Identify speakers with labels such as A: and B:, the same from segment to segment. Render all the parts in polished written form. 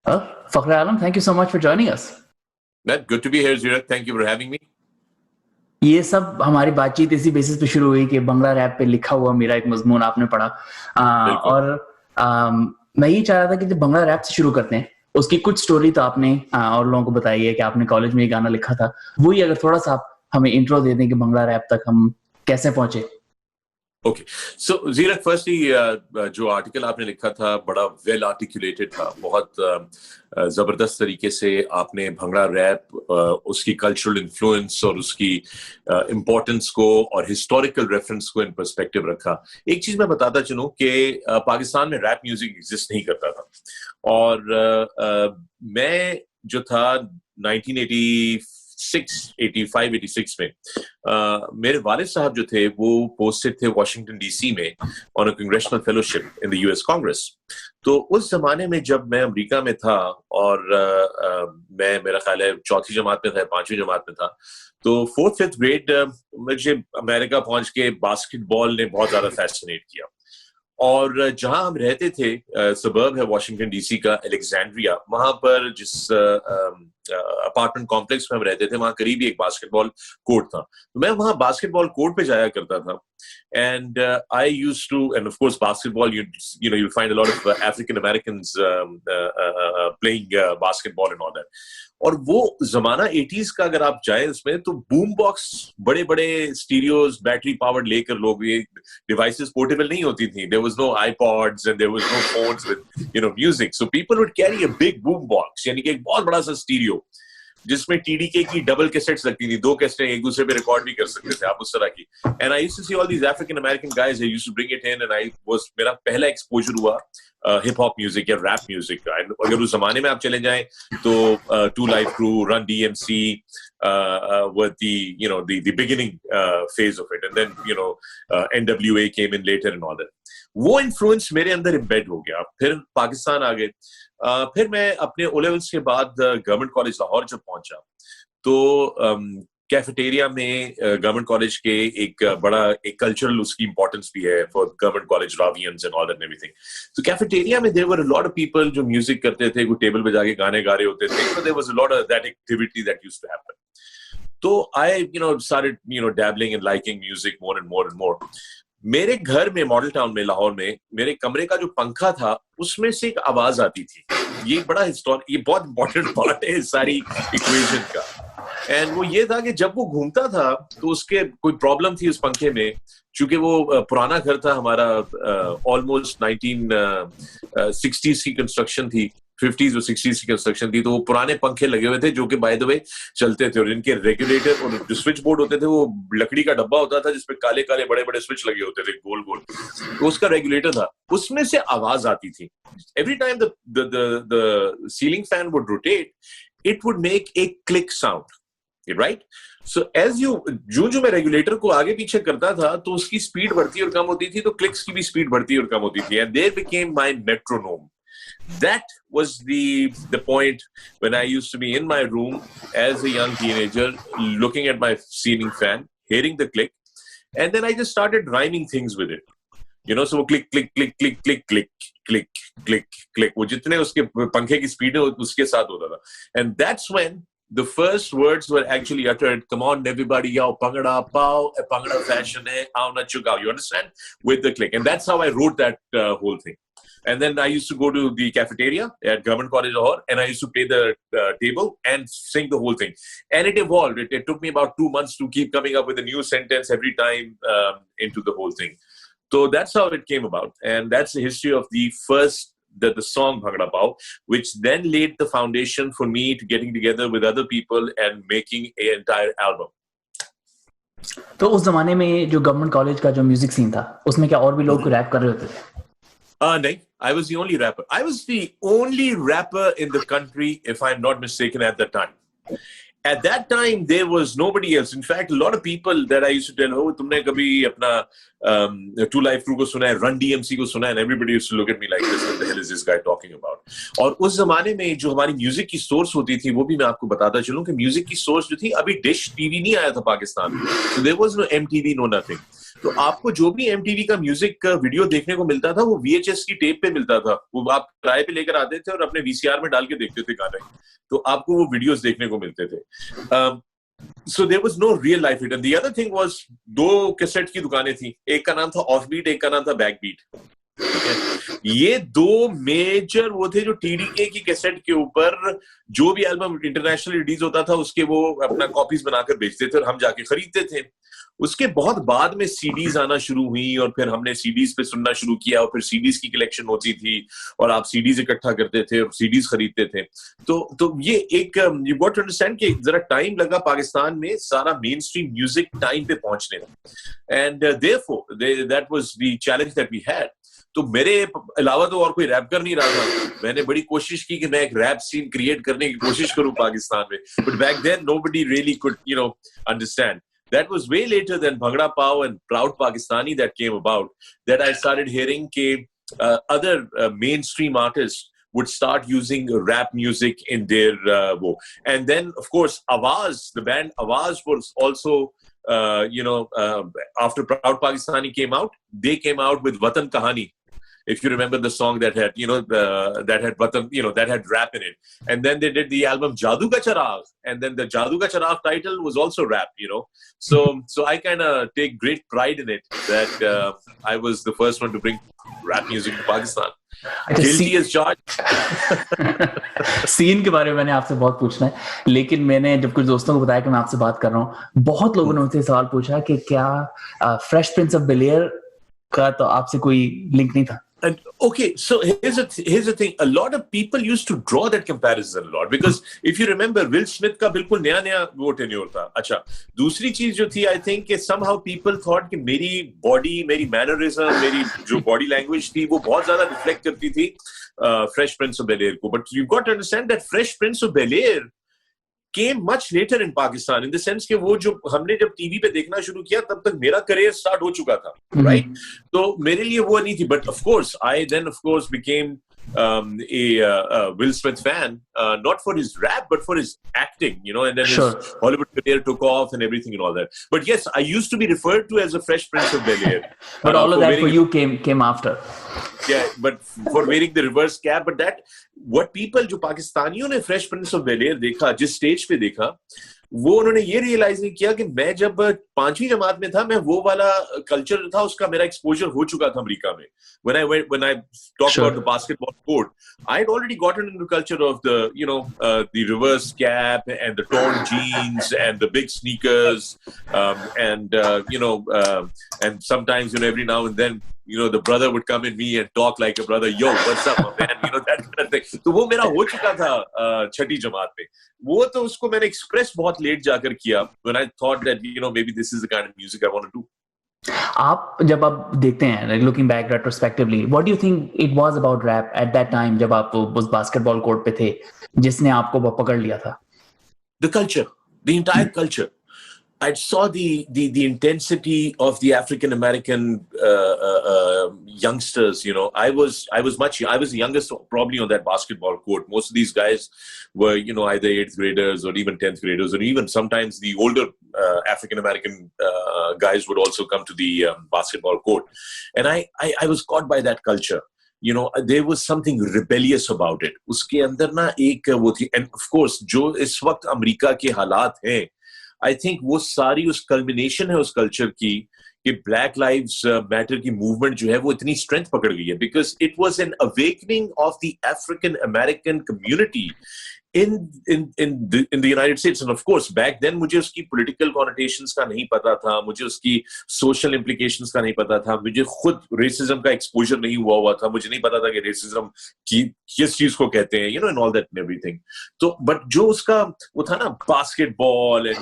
A: Fakhra Alam, thank you so much for joining us.
B: That good to be here, Zira. Thank you for having me.
A: ये सब हमारी बातचीत इसी basis पे शुरू हुई कि बंगला रैप पे लिखा हुआ मेरा एक मजमून आपने पढ़ा मैं ये चाह रहा था कि जब बंगला रैप से शुरू करते हैं उसकी कुछ स्टोरी तो आपने और लोगों को बताई है कि आपने कॉलेज में ये गाना लिखा था, वही अगर थोड़ा सा आप हमें इंट्रो दे दें कि बंगला रैप तक हम कैसे पहुंचे.
B: Okay, so Zira, firstly, जो आर्टिकल आपने लिखा था बड़ा वेल आर्टिकुलेटेड था, बहुत जबरदस्त तरीके से आपने भंगड़ा रैप, उसकी कल्चरल इन्फ्लुएंस और उसकी इम्पोर्टेंस को और हिस्टोरिकल रेफरेंस को इन पर्सपेक्टिव रखा. एक चीज मैं बताता चलूं कि पाकिस्तान में रैप म्यूजिक एग्जिस्ट नहीं करता था और मैं जो था 1986 में मेरे वालिद साहब जो थे वो पोस्टेड थे वाशिंगटन डीसी में on a congressional fellowship in the US Congress. तो उस जमाने में जब मैं अमेरिका में था और मैं मेरा ख्याल है चौथी जमात में था, पांचवी जमात में था, तो फोर्थ फिफ्थ ग्रेड मुझे अमेरिका पहुंच के बास्केटबॉल ने बहुत ज्यादा फैसिनेट किया. और जहां हम रहते थे, सबर्ब है वॉशिंगटन डीसी का एलेक्जेंड्रिया, वहां पर जिस अपार्टमेंट कॉम्प्लेक्स में हम रहते थे वहां करीब ही एक बास्केटबॉल कोर्ट था. तो मैं वहां बास्केटबॉल कोर्ट पे जाया करता था. And I used to, and of course, basketball. You'll find a lot of African Americans playing basketball and all that. और वो जमाना 80s का अगर आप जाए उसमें तो बूम बॉक्स, बड़े बड़े स्टीरियोज, बैटरी पावर्ड लेकर लोग, ये डिवाइसेस पोर्टेबल नहीं होती थी. There was no iPods and there was no phones with music. So people would carry a big boom box, यानी कि एक बहुत बड़ा सा स्टीरियो जिसमें टीडीके की डबल कैसेट्स लगती थी, 2 कैसेटें एक दूसरे पे रिकॉर्ड भी कर सकते थे आप उस तरह की. And I used to see all these African American guys, I used to bring it in and मेरा पहला एक्सपोजर हुआ हिप हॉप म्यूजिक या रैप म्यूजिक का. अगर उस जमाने में आप चले जाएं तो two live crew, run DMC were the beginning phase of it, and then NWA came in later and all that. वो इन्फ्लुएंस मेरे अंदर इम्बेड हो गया. फिर पाकिस्तान आ गए. फिर मैं अपने ओ लेवल्स के बाद गवर्नमेंट कॉलेज लाहौर जब पहुंचा तो कैफेटेरिया में गवर्नमेंट कॉलेज के एक बड़ा एक कल्चरल उसकी इंपॉर्टेंस भी है for government college Ravians and all that everything. तो कैफेटेरिया में there were a lot of people जो म्यूजिक करते थे, कोई टेबल पे जाके गाने गा रहे होते थे. There was a lot of that activity that used to happen. तो I started dabbling and liking music more and more and more. मेरे घर में मॉडल टाउन में लाहौर में मेरे कमरे का जो पंखा था उसमें से एक आवाज आती थी. ये बहुत इंपॉर्टेंट पार्ट है इस सारी इक्वेशन का. एंड वो ये था कि जब वो घूमता था तो उसके कोई प्रॉब्लम थी उस पंखे में, चूंकि वो पुराना घर था हमारा, ऑलमोस्ट 1960s की कंस्ट्रक्शन थी, 50s और 60s की कंस्ट्रक्शन थी. तो वो पुराने पंखे लगे हुए थे जो कि बाय द वे चलते थे और इनके रेगुलेटर और जो स्विच बोर्ड होते थे वो लकड़ी का डब्बा होता था जिसपे काले काले बड़े बड़े स्विच लगे होते थे गोल गोल. तो उसका रेगुलेटर था, उसमें से आवाज आती थी. Every time the ceiling fan would rotate, it would make a click sound, right. So as जो मैं रेगुलेटर को आगे पीछे करता था तो उसकी स्पीड बढ़ती और कम होती थी, तो क्लिक्स की भी स्पीड बढ़ती और कम होती थी. And there became my metronome. That was the point when I used to be in my room as a young teenager, looking at my ceiling fan, hearing the click, and then I just started rhyming things with it. So click, click, click, click, click, click, click, click, click. वो जितने उसके पंखे की speed है उसके साथ होता था. And that's when the first words were actually uttered. Come on, everybody, yo, pangada pao, a pangada fashion hai, aao na chugao. You understand? With the click, and that's how I wrote that whole thing. And then I used to go to the cafeteria at Government College Lahore, and I used to play the table and sing the whole thing. And it evolved. It took me about 2 months to keep coming up with a new sentence every time into the whole thing. So that's how it came about, and that's the history of the song Bhangra Pao, which then laid the foundation for me to getting together with other people and making an entire album.
A: तो उस जमाने में जो government college का जो music scene था उसमें क्या और भी लोग रैप कर रहे होते थे?
B: No, I was the only rapper. I was the only rapper in the country, if I'm not mistaken, at that time. At that time, there was nobody else. In fact, a lot of people that I used to tell, oh, तुमने कभी अपना Two Life Crew को सुना है, Run DMC को सुना है, and everybody used to look at me like this. What the hell is this guy talking about? और उस जमाने में जो हमारी म्यूजिक की सोर्स होती थी वो भी मैं आपको बताता चलूं कि म्यूजिक की सोर्स जो थी, अभी डिश टीवी नहीं आया था पाकिस्तान में. So there was no MTV, no nothing. तो आपको जो भी MTV का म्यूजिक वीडियो देखने को मिलता था वो VHS की टेप पे मिलता था, वो आप किराए पे लेकर आते थे और अपने VCR में डाल के देखते थे गाने, तो आपको वो वीडियोस देखने को मिलते थे। So there was no real life hit. And the other thing was, दो कैसेट की दुकानें थी, एक का नाम था ऑफबीट, एक का नाम था बैकबीट। ये दो मेजर वो थे जो TDK की कैसेट के ऊपर जो भी एल्बम इंटरनेशनल रिलीज होता था उसके वो अपना कॉपीज बनाकर बेचते थे और हम जाके खरीदते थे। उसके बहुत बाद में CDs आना शुरू हुई और फिर हमने CDs पे सुनना शुरू किया और फिर CDs की कलेक्शन होती थी और आप CDs इकट्ठा करते थे और CDs खरीदते थे। तो ये एक यू गॉट टू अंडरस्टैंड कि जरा टाइम लगा पाकिस्तान में सारा मेन स्ट्रीम म्यूजिक टाइम पे पहुंचने में, and therefore that was the challenge that we had. तो मेरे अलावा तो और कोई रैप कर नहीं रहा था, मैंने बड़ी कोशिश की कि मैं एक रैप सीन क्रिएट करने की कोशिश करूं पाकिस्तान में, but back then nobody really could understand. That was way later than Bhangra Pao and Proud Pakistani that came about, that I started hearing other mainstream artists would start using rap music in their and then of course Awaz, the band Awaz was also after Proud Pakistani came out, they came out with Watan Kahani. If you remember the song that had, that had Watan, that had rap in it. And then they did the album Jadoo Ka Chirag. And then the Jadoo Ka Chirag title was also rap, So I kind of take great pride in it that I was the first one to bring rap music to Pakistan. Guilty as charged.
A: Scene के बारे में मैंने आपसे बहुत पूछना है, लेकिन मैंने जब कुछ दोस्तों को बताया कि मैं आपसे बात कर रहा हूँ, बहुत लोगों ने मुझसे सवाल पूछा कि क्या फ्रेश प्रिंस ऑफ बेल-एयर का तो आपसे कोई लिंक नहीं था?
B: And okay, so here's the thing. A lot of people used to draw that comparison a lot because if you remember, Will Smith का बिल्कुल नया वो tenure था. अच्छा, दूसरी चीज जो थी, I think कि somehow people thought कि मेरी body, मेरी mannerism, मेरी जो body language थी, वो बहुत ज्यादा reflect करती थी Fresh Prince of Bel-Air को. But you've got to understand that Fresh Prince of Bel-Air came much later in Pakistan, in the sense कि वो जो हमने जब टीवी पे देखना शुरू किया तब तक मेरा करियर स्टार्ट हो चुका था, right? तो मेरे लिए वो नहीं थी, but of course I then of course became a Will Smith fan, not for his rap but for his acting, and then
A: Sure.
B: his Hollywood career took off and everything and all that. But yes, I used to be referred to as a Fresh Prince of Bel-Air.
A: But all of that for you came after.
B: Yeah, but for wearing the reverse cap, but that what people जो पाकिस्तानियों ने Fresh Prince of Bel-Air देखा, जिस stage पे देखा, वो उन्होंने ये रियलाइज नहीं किया कि मैं जब 5वीं जमात में था, मैं वो वाला कल्चर था, उसका मेरा एक्सपोजर हो चुका था अमेरिका में. When I talk
A: Sure.
B: about the basketball court, I had already gotten into the culture of the reverse cap and the torn jeans and the big sneakers, and sometimes every now and then the brother would come in me and talk like a brother, yo, what's up, man? That kind of thing. तो वो मेरा हो चुका था 6ठी जमात में. वो तो उसको मैंने एक्सप्रेस बहुत लेट जाकर किया when I thought that maybe this is the kind of music I want to do.
A: आप जब आप देखते हैं, looking back retrospectively, what do you think it was about rap at that time जब आप उस बास्केटबॉल कोर्ट पे थे जिसने आपको पकड़ लिया था?
B: The culture, the entire culture. I saw the intensity of the African American youngsters. I was the youngest probably on that basketball court. Most of these guys were either 8th graders or even 10th graders, or even sometimes the older African American guys would also come to the basketball court. And I was caught by that culture. There was something rebellious about it. उसके अंदर ना एक वो थी, and of course जो इस वक्त America के हालात हैं, I think वो सारी उस कल्मिनेशन है उस कल्चर की कि ब्लैक लाइव्स मैटर की मूवमेंट जो है वो इतनी स्ट्रेंथ पकड़ गई है, because it was an awakening of the African American community in the United States. And of course back then मुझे उसकी political connotations का नहीं पता था, मुझे उसकी social implications का नहीं पता था, मुझे खुद racism का exposure नहीं हुआ था, मुझे नहीं पता था कि racism की किस चीज को कहते हैं, and all that and everything. तो but जो उसका वो था ना basketball and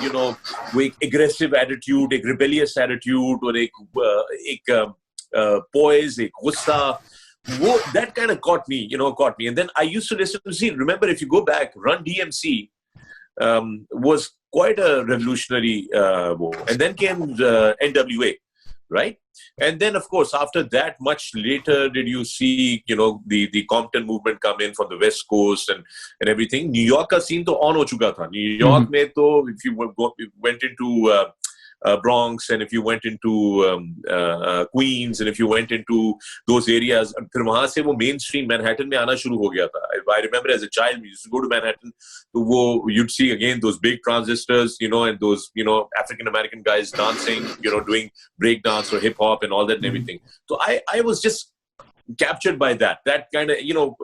B: वो एक aggressive attitude, एक rebellious attitude और एक poise, एक गुस्सा, that kind of caught me. And then I used to listen to, remember, if you go back, Run DMC was quite a revolutionary and then came NWA, right? And then, of course, after that, much later, did you see, the Compton movement come in from the West Coast and everything. New York ka scene to on ho chuka tha. New York mein to, if you went into Bronx, and if you went into Queens, and if you went into those areas, फिर वहाँ से वो mainstream Manhattan में आना शुरू हो गया था. I remember as a child, we used to go to Manhattan, तो वो you'd see again those big transistors, and those, African American guys dancing, doing break dance or hip hop and all that and everything. So I was just captured by that kind of,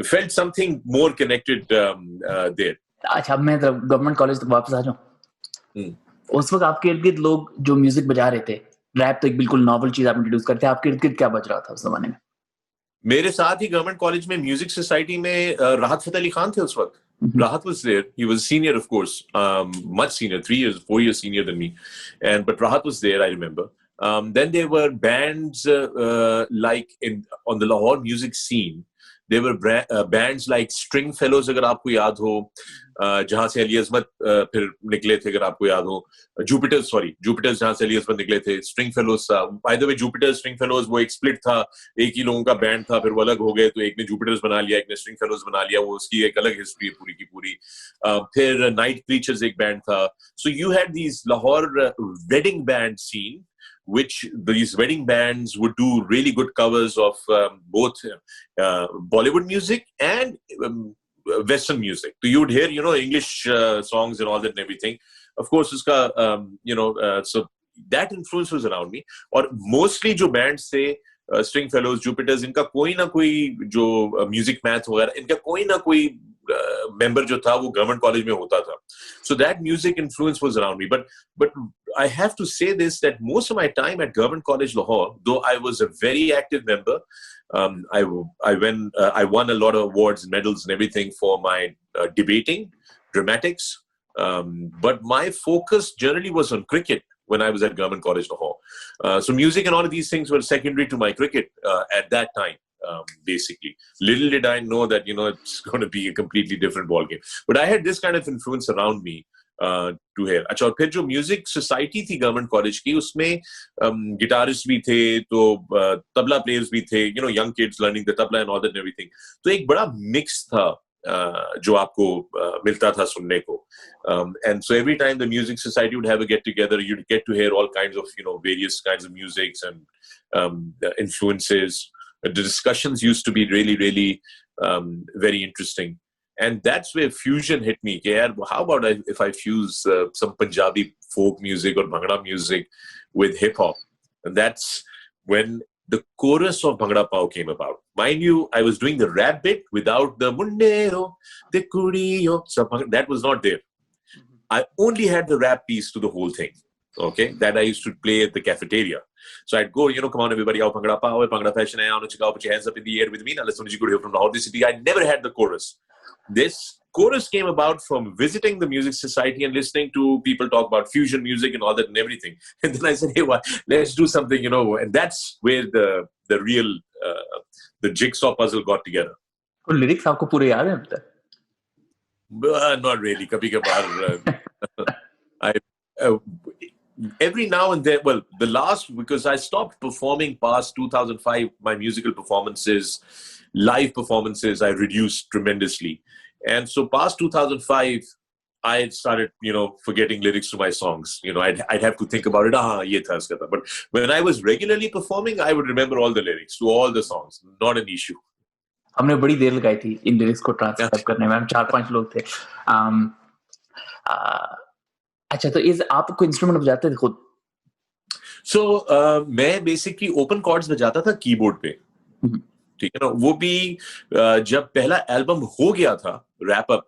B: felt something more connected there.
A: अच्छा, अब मैं government college तक वापस आ जाऊं. उस वक्त आपके इर्द गिर्द लोग जो म्यूजिक बजा रहे थे, रैप तो एक बिल्कुल नॉवल चीज आप इंट्रोड्यूस करते हैं, आपके इर्द गिर्द क्या बज रहा था उस जमाने में?
B: मेरे साथ ही गवर्नमेंट कॉलेज में म्यूजिक सोसाइटी में राहत फतेह अली खान थे उस वक्त. Rahat was there. He was senior, of course, much senior, 4 years senior than me. But Rahat was there, I remember. Then there were bands like on the Lahore music scene. There were bands like String Fellows, अगर आपको याद हो, जहाँ से अली अज़मत फिर निकले थे, अगर आपको याद हो. Jupiters जहाँ से अली अज़मत निकले थे. String Fellows था. By the way, Jupiters, String Fellows वो एक split था. एक ही लोगों का बैंड था, फिर वो अलग हो गए, तो एक ने Jupiters बना लिया, एक ने String Fellows बना लिया. वो उसकी एक अलग हिस्ट्री है पूरी की पूरी. फिर Night Preachers एक बैंड था. So you had these Lahore wedding band scene, which these wedding bands would do really good covers of both Bollywood music and Western music. So you would hear, English songs and all that and everything. Of course, uska, so that influence was around me. Or mostly जो bands थे, String Fellows, Jupiters, इनका कोई ना कोई जो music math वगैरह, इनका कोई ना कोई member जो था वो government college में होता था. So that music influence was around me. But I have to say this, that most of my time at Government College Lahore, though I was a very active member, I won a lot of awards and medals and everything for my debating, dramatics. But my focus generally was on cricket when I was at Government College Lahore. So music and all of these things were secondary to my cricket at that time. Basically, little did I know that it's going to be a completely different ballgame. But I had this kind of influence around me to hear. अच्छा, और फिर जो music society थी government college की, उसमें guitarist भी थे, तो तबला प्लेयर्स भी थे, young kids learning the tabla and all that everything. तो एक बड़ा मिक्स था जो आपको मिलता था सुनने को. And so every time the music society would have a get together, you'd get to hear all kinds of various kinds of musics and influences. The discussions used to be really, really very interesting. And that's where fusion hit me. How about if I fuse some Punjabi folk music or Bhangra music with hip hop? And that's when the chorus of Bhangra Pao came about. Mind you, I was doing the rap bit without the mundeo, the kuriyo. So that was not there. I only had the rap piece to the whole thing. Okay, that I used to play at the cafeteria. So I'd go, come on, everybody, out Bhangra Pao, Bhangra fashion, put your hands up in the air with me. Now let's you go here from Lahore city. I never had the chorus. This chorus came about from visiting the music society and listening to people talk about fusion music and all that and everything. And then I said, hey, let's do something, and that's where the real the jigsaw puzzle got together.
A: Lyrics aapko pure yaad hai ab tak?
B: Not really. Kabhi kabar. Every now and then, well, because I stopped performing past 2005, my musical performances, live performances, I reduced tremendously. And so past 2005, I started, forgetting lyrics to my songs. I'd have to think about it. Ye tha iska tha. But when I was regularly performing, I would remember all the lyrics to all the songs. Not an issue.
A: हमने बड़ी देर लगाई थी इन lyrics को transcribe करने में. हम 4-5 लोग थे. अच्छा, तो आप कोई इंस्ट्रूमेंट बजाते थे खुद?
B: So मैं बेसिकली ओपन कॉर्ड्स बजाता था कीबोर्ड पे. ठीक है ना. वो भी जब पहला एल्बम हो गया था रैप अप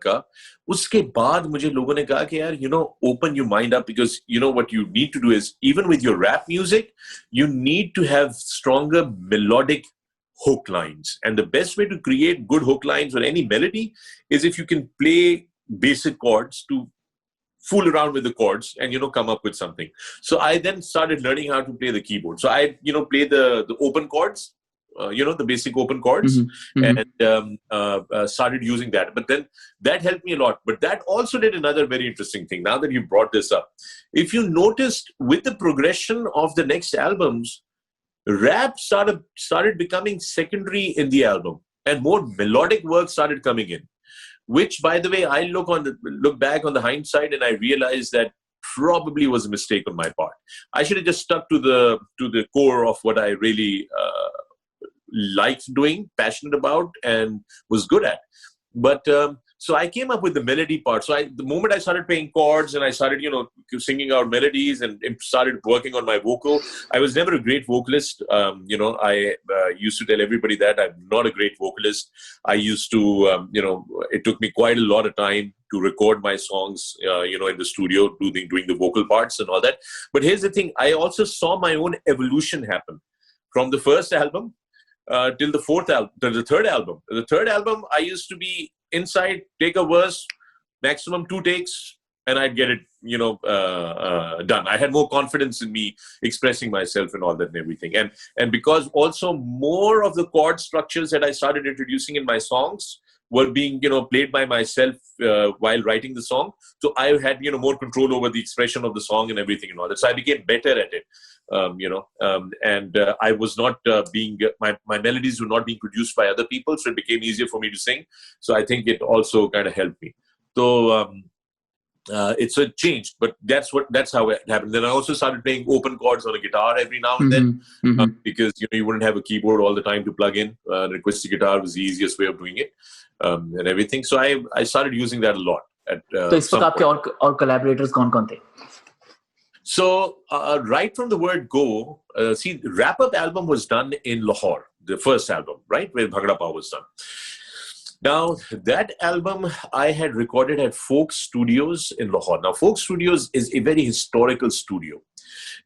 B: का, उसके बाद मुझे लोगों ने कहा कि यार open your mind up, because what you need to do is, even with your rap music, you need to have stronger melodic hook lines. And the best way to create good hook lines or any melody is if you can play basic chords, to fool around with the chords and come up with something. So I then started learning how to play the keyboard. So I play the open chords, the basic open chords, and started using that. But then that helped me a lot. But that also did another very interesting thing. Now that you brought this up, if you noticed with the progression of the next albums, rap started becoming secondary in the album, and more melodic work started coming in. Which, by the way, I look back on the hindsight, and I realized that probably was a mistake on my part. I should have just stuck to the core of what I really liked doing, passionate about, and was good at. But so I came up with the melody part. So the moment I started playing chords and I started, singing out melodies and started working on my vocal, I was never a great vocalist. I used to tell everybody that I'm not a great vocalist. I used to, it took me quite a lot of time to record my songs, in the studio, doing the vocal parts and all that. But here's the thing. I also saw my own evolution happen from the first album till the third album. The third album, I used to be inside, take a verse, maximum 2 takes, and I'd get it, done. I had more confidence in me expressing myself and all that and everything. And because also more of the chord structures that I started introducing in my songs were being, played by myself while writing the song. So I had, more control over the expression of the song and everything and all that. So I became better at it. I was not my melodies were not being produced by other people, so it became easier for me to sing. So I think it also kind of helped me. So it's a change, but that's how it happened. Then I also started playing open chords on a guitar every now and then, because you wouldn't have a keyboard all the time to plug in. An acoustic guitar was the easiest way of doing it, and everything. So I started using that a lot.
A: तो इस वक्त आपके और collaborators कौन-कौन थे?
B: So right from the word go, see, Wrap Up album was done in Lahore, the first album, right, where Bhangra Pa was done. Now, that album I had recorded at Folk Studios in Lahore. Now, Folk Studios is a very historical studio.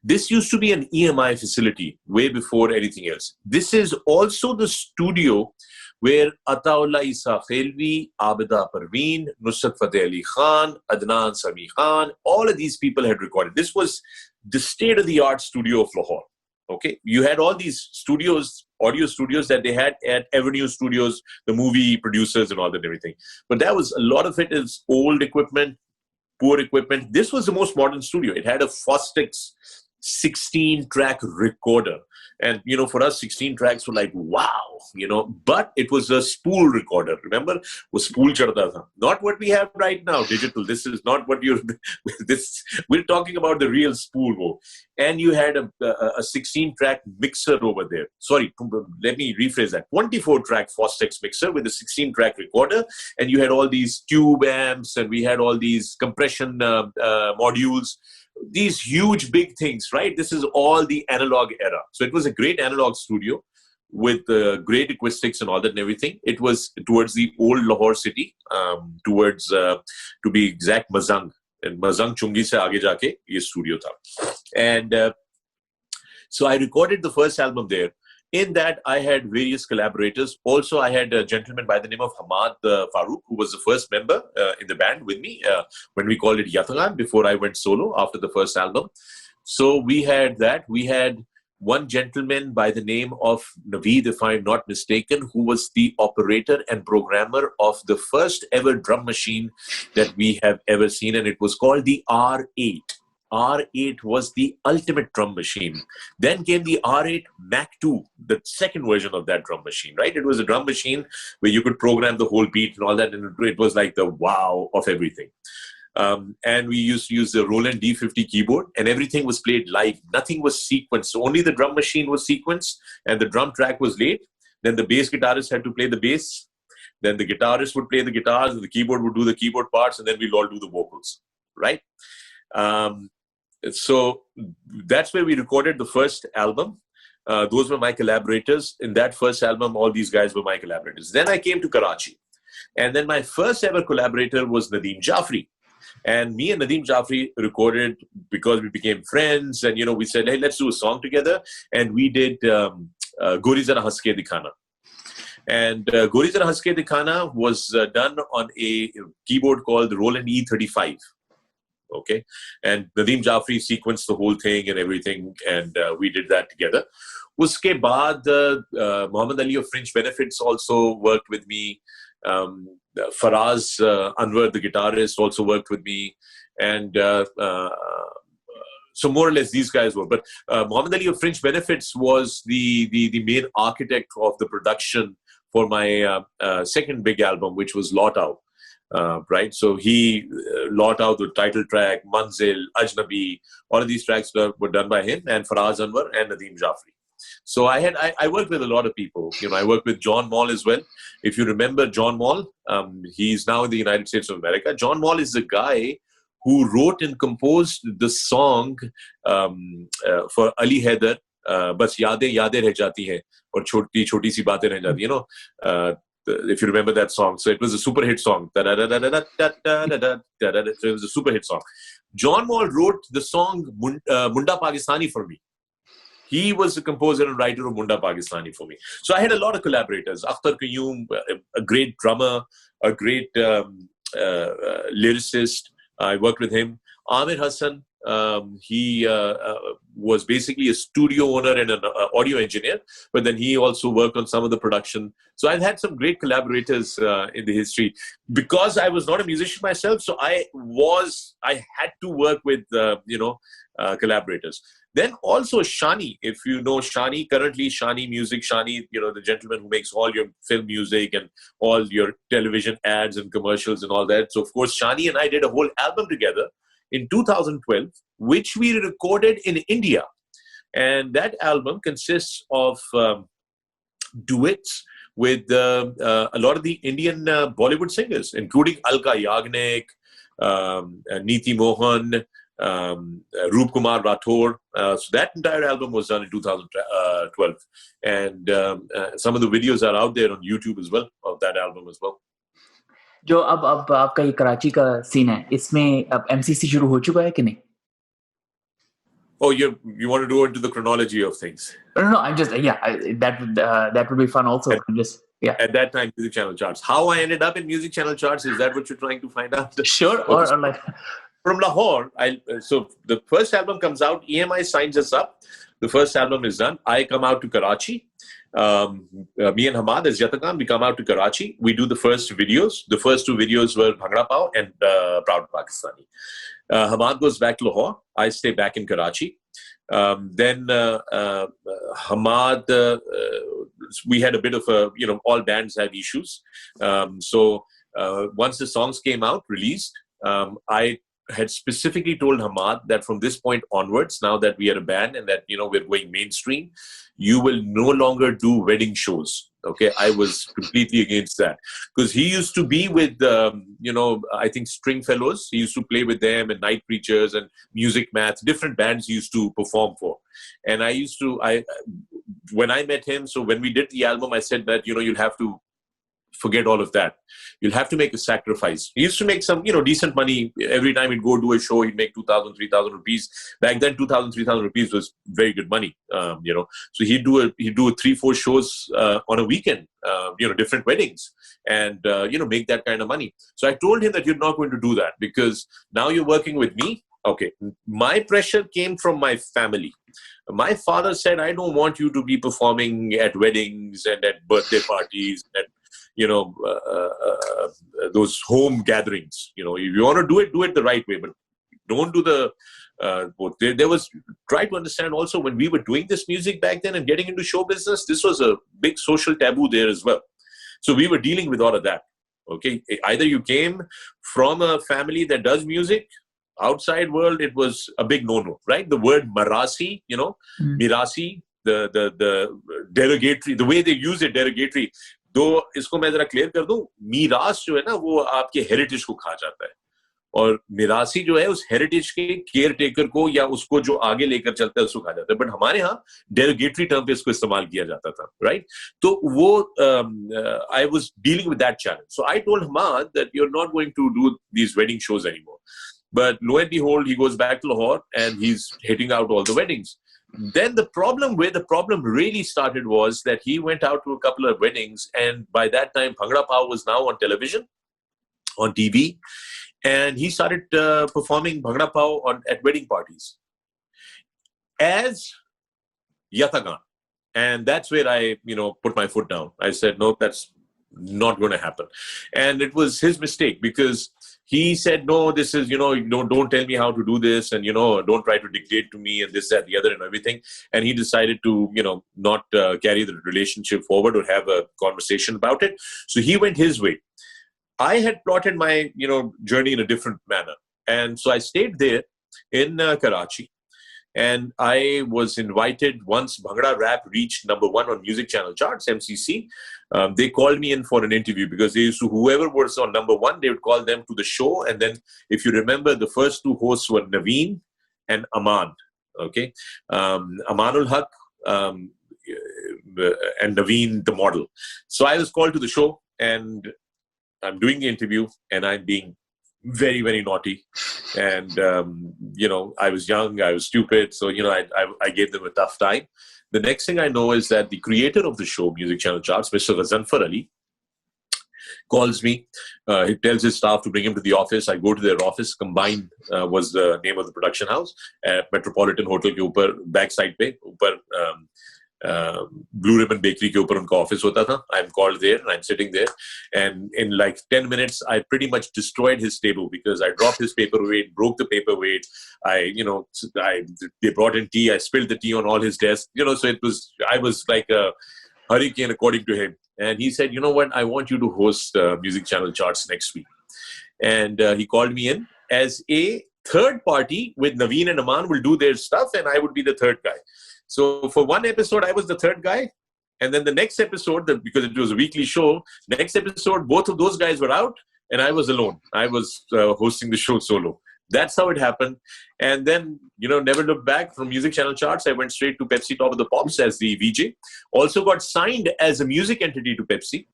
B: This used to be an EMI facility way before anything else. This is also the studio where Ataullah Isa Khelvi, Abida Parveen, Nusrat Fateh Ali Khan, Adnan Sami Khan, all of these people had recorded. This was the state-of-the-art studio of Lahore. Okay, you had all these studios, audio studios that they had at Avenue Studios, the movie producers and all that and everything. But that was, a lot of it is old equipment, poor equipment. This was the most modern studio. It had a Fostex 16-track recorder. And, for us, 16 tracks were like, wow, but it was a spool recorder. Remember? Was spool charta tha. Not what we have right now, digital. This is not what we're talking about the real spool. And you had a 16-track mixer over there. Sorry, let me rephrase that. 24-track Fostex mixer with a 16-track recorder. And you had all these tube amps, and we had all these compression modules. These huge big things, right? This is all the analog era. So it was a great analog studio with great acoustics and all that and everything. It was towards the old Lahore city, towards, to be exact, Mazang. And Mazang Chungi se aage jaake ye studio tha. And so I recorded the first album there. In that, I had various collaborators. Also, I had a gentleman by the name of Hamad Farooq, who was the first member in the band with me when we called it Yatagan before I went solo after the first album. So we had that. We had one gentleman by the name of Naveed, if I'm not mistaken, who was the operator and programmer of the first ever drum machine that we have ever seen, and it was called the R8. R8 was the ultimate drum machine. Then came the R8 Mac 2, the second version of that drum machine, right? It was a drum machine where you could program the whole beat and all that, and it was like the wow of everything. And we used to use the Roland D50 keyboard, and everything was played live. Nothing was sequenced. So only the drum machine was sequenced, and the drum track was laid. Then the bass guitarist had to play the bass. Then the guitarist would play the guitars, and the keyboard would do the keyboard parts, and then we'll all do the vocals, right? So that's where we recorded the first album. Those were my collaborators. In that first album, all these guys were my collaborators. Then I came to Karachi. And then my first ever collaborator was Nadeem Jaffrey. And me and Nadeem Jaffrey recorded because we became friends. And, we said, hey, let's do a song together. And we did Gori Zara Haske Dikhana. And Gori Zara Haske Dikhana was done on a keyboard called the Roland E35. Okay, and Nadeem Jaffrey sequenced the whole thing and everything, and we did that together. Uske baad, Muhammad Ali of Fringe Benefits also worked with me. Faraz Anwar, the guitarist, also worked with me, and so more or less these guys were. But Muhammad Ali of Fringe Benefits was the main architect of the production for my second big album, which was Lot Out. right? So he Lot Out, the title track, Manzil, Ajnabi, all of these tracks were done by him, and Faraz Anwar and Nadeem Jafri. So I worked with a lot of people. I worked with John Mall as well. If you remember John Mall, he's now in the United States of America. John Mall is the guy who wrote and composed the song for Ali Haider, Bas Yadein Yadein Reh Jati Hain, or Choti Choti Si Baatein Reh Jati, if you remember that song. So it was a super hit song. So it was a super hit song. John Mall wrote the song Munda Pakistani for me. He was the composer and writer of Munda Pakistani for me. So I had a lot of collaborators. Akhtar Qayyum, a great drummer, a great lyricist. I worked with him. Amir Hassan, he was basically a studio owner and an audio engineer, but then he also worked on some of the production. So I've had some great collaborators in the history. Because I was not a musician myself, so I had to work with collaborators. Then also Shani, if you know Shani, currently Shani Music, Shani, the gentleman who makes all your film music and all your television ads and commercials and all that. So of course, Shani and I did a whole album together in 2012, which we recorded in India. And that album consists of duets with a lot of the Indian Bollywood singers, including Alka Yagnik, Neeti Mohan, Roop Kumar Rathore. So that entire album was done in 2012. And some of the videos are out there on YouTube as well, of that album as well.
A: जो अब आपका ये कराची का scene है, इसमें अब MCC शुरू हो चुका है कि नहीं?
B: Oh, you want to go into the chronology of things?
A: No, I'm just that would be fun also.
B: At that time, Music Channel charts. How I ended up in Music Channel charts, is that what you're trying to find out?
A: Sure.
B: Okay.
A: Or like
B: from Lahore, so the first album comes out. EMI signs us up. The first album is done. I come out to Karachi. Me and Hamad as Yatagan, we come out to Karachi. We do the first videos. The first two videos were Bhangra Pao and Proud Pakistani. Hamad goes back to Lahore. I stay back in Karachi. Then Hamad, we had a bit of all bands have issues. So once the songs came out, released, I had specifically told Hamad that from this point onwards, now that we are a band and that, we're going mainstream, you will no longer do wedding shows. Okay. I was completely against that because he used to be with, I think Stringfellows. He used to play with them and Night Preachers and Music Math, different bands he used to perform for. And when I met him, so when we did the album, I said that, you'll have to forget all of that. You'll have to make a sacrifice. He used to make some, decent money. Every time he'd go do a show, he'd make 2,000, 3,000 rupees. Back then, 2,000, 3,000 rupees was very good money, So he'd do 3-4 shows on a weekend, different weddings and, make that kind of money. So I told him that you're not going to do that because now you're working with me. Okay. My pressure came from my family. My father said, I don't want you to be performing at weddings and at birthday parties and those home gatherings. If you want to do it the right way, but don't do the both. There was, try to understand also when we were doing this music back then and getting into show business, this was a big social taboo there as well. So we were dealing with all of that. Okay. Either you came from a family that does music, outside world, it was a big no-no, right? The word Marasi, Mirasi, the derogatory, the way they use it, derogatory, तो इसको मैं जरा clear कर दूं, मीरास जो है ना वो आपके हेरिटेज को खा जाता है और मिरासी जो है उस हेरिटेज के केयर टेकर को या उसको जो आगे लेकर चलता है उसको खा जाता है. बट हमारे यहाँ डेरोगेटरी टर्म पे इसको इस्तेमाल किया जाता था, राइट? तो वो I was dealing with that challenge. So I told Hamad that you're not going to do these wedding shows anymore. But lo and behold, he goes back to Lahore and he's hitting out all the weddings. Then the problem really started was that he went out to a couple of weddings, and by that time Bhangra Pao was now on television, on TV, and he started performing Bhangra Pao at wedding parties as Yatagan. And that's where I put my foot down. I said, no, that's not going to happen. And it was his mistake because he said, no, this is, don't tell me how to do this. And, don't try to dictate to me and this, that, the other and everything. And he decided to, not carry the relationship forward or have a conversation about it. So he went his way. I had plotted my, journey in a different manner. And so I stayed there in Karachi. And I was invited once Bhangra Rap reached number 1 on Music Channel charts, MCC. They called me in for an interview because they used to, whoever was on number 1, they would call them to the show. And then, if you remember, the first 2 hosts were Naveen and Aman. Okay, Amanul Haq and Naveen, the model. So I was called to the show, and I'm doing the interview, and I'm being very, very naughty. And, I was young, I was stupid. So, I gave them a tough time. The next thing I know is that the creator of the show, Music Channel Charts, Mr. Ghazanfar Ali, calls me. He tells his staff to bring him to the office. I go to their office. Combined was the name of the production house. Metropolitan Hotel ke upar, backside pe, upar, Blue Ribbon Bakery ke upar unka office hota tha. I'm called there and I'm sitting there. And in like 10 minutes, I pretty much destroyed his table because I dropped his paperweight, broke the paperweight. They brought in tea. I spilled the tea on all his desk. So I was like a hurricane according to him. And he said, you know what, I want you to host Music Channel Charts next week. And he called me in as a third party with Naveen and Aman will do their stuff and I would be the third guy. So for one episode, I was the third guy. And then the next episode, because it was a weekly show, next episode, both of those guys were out and I was alone. I was hosting the show solo. That's how it happened. And then, never looked back. From Music Channel Charts, I went straight to Pepsi Top of the Pops as the VJ. Also got signed as a music entity to Pepsi.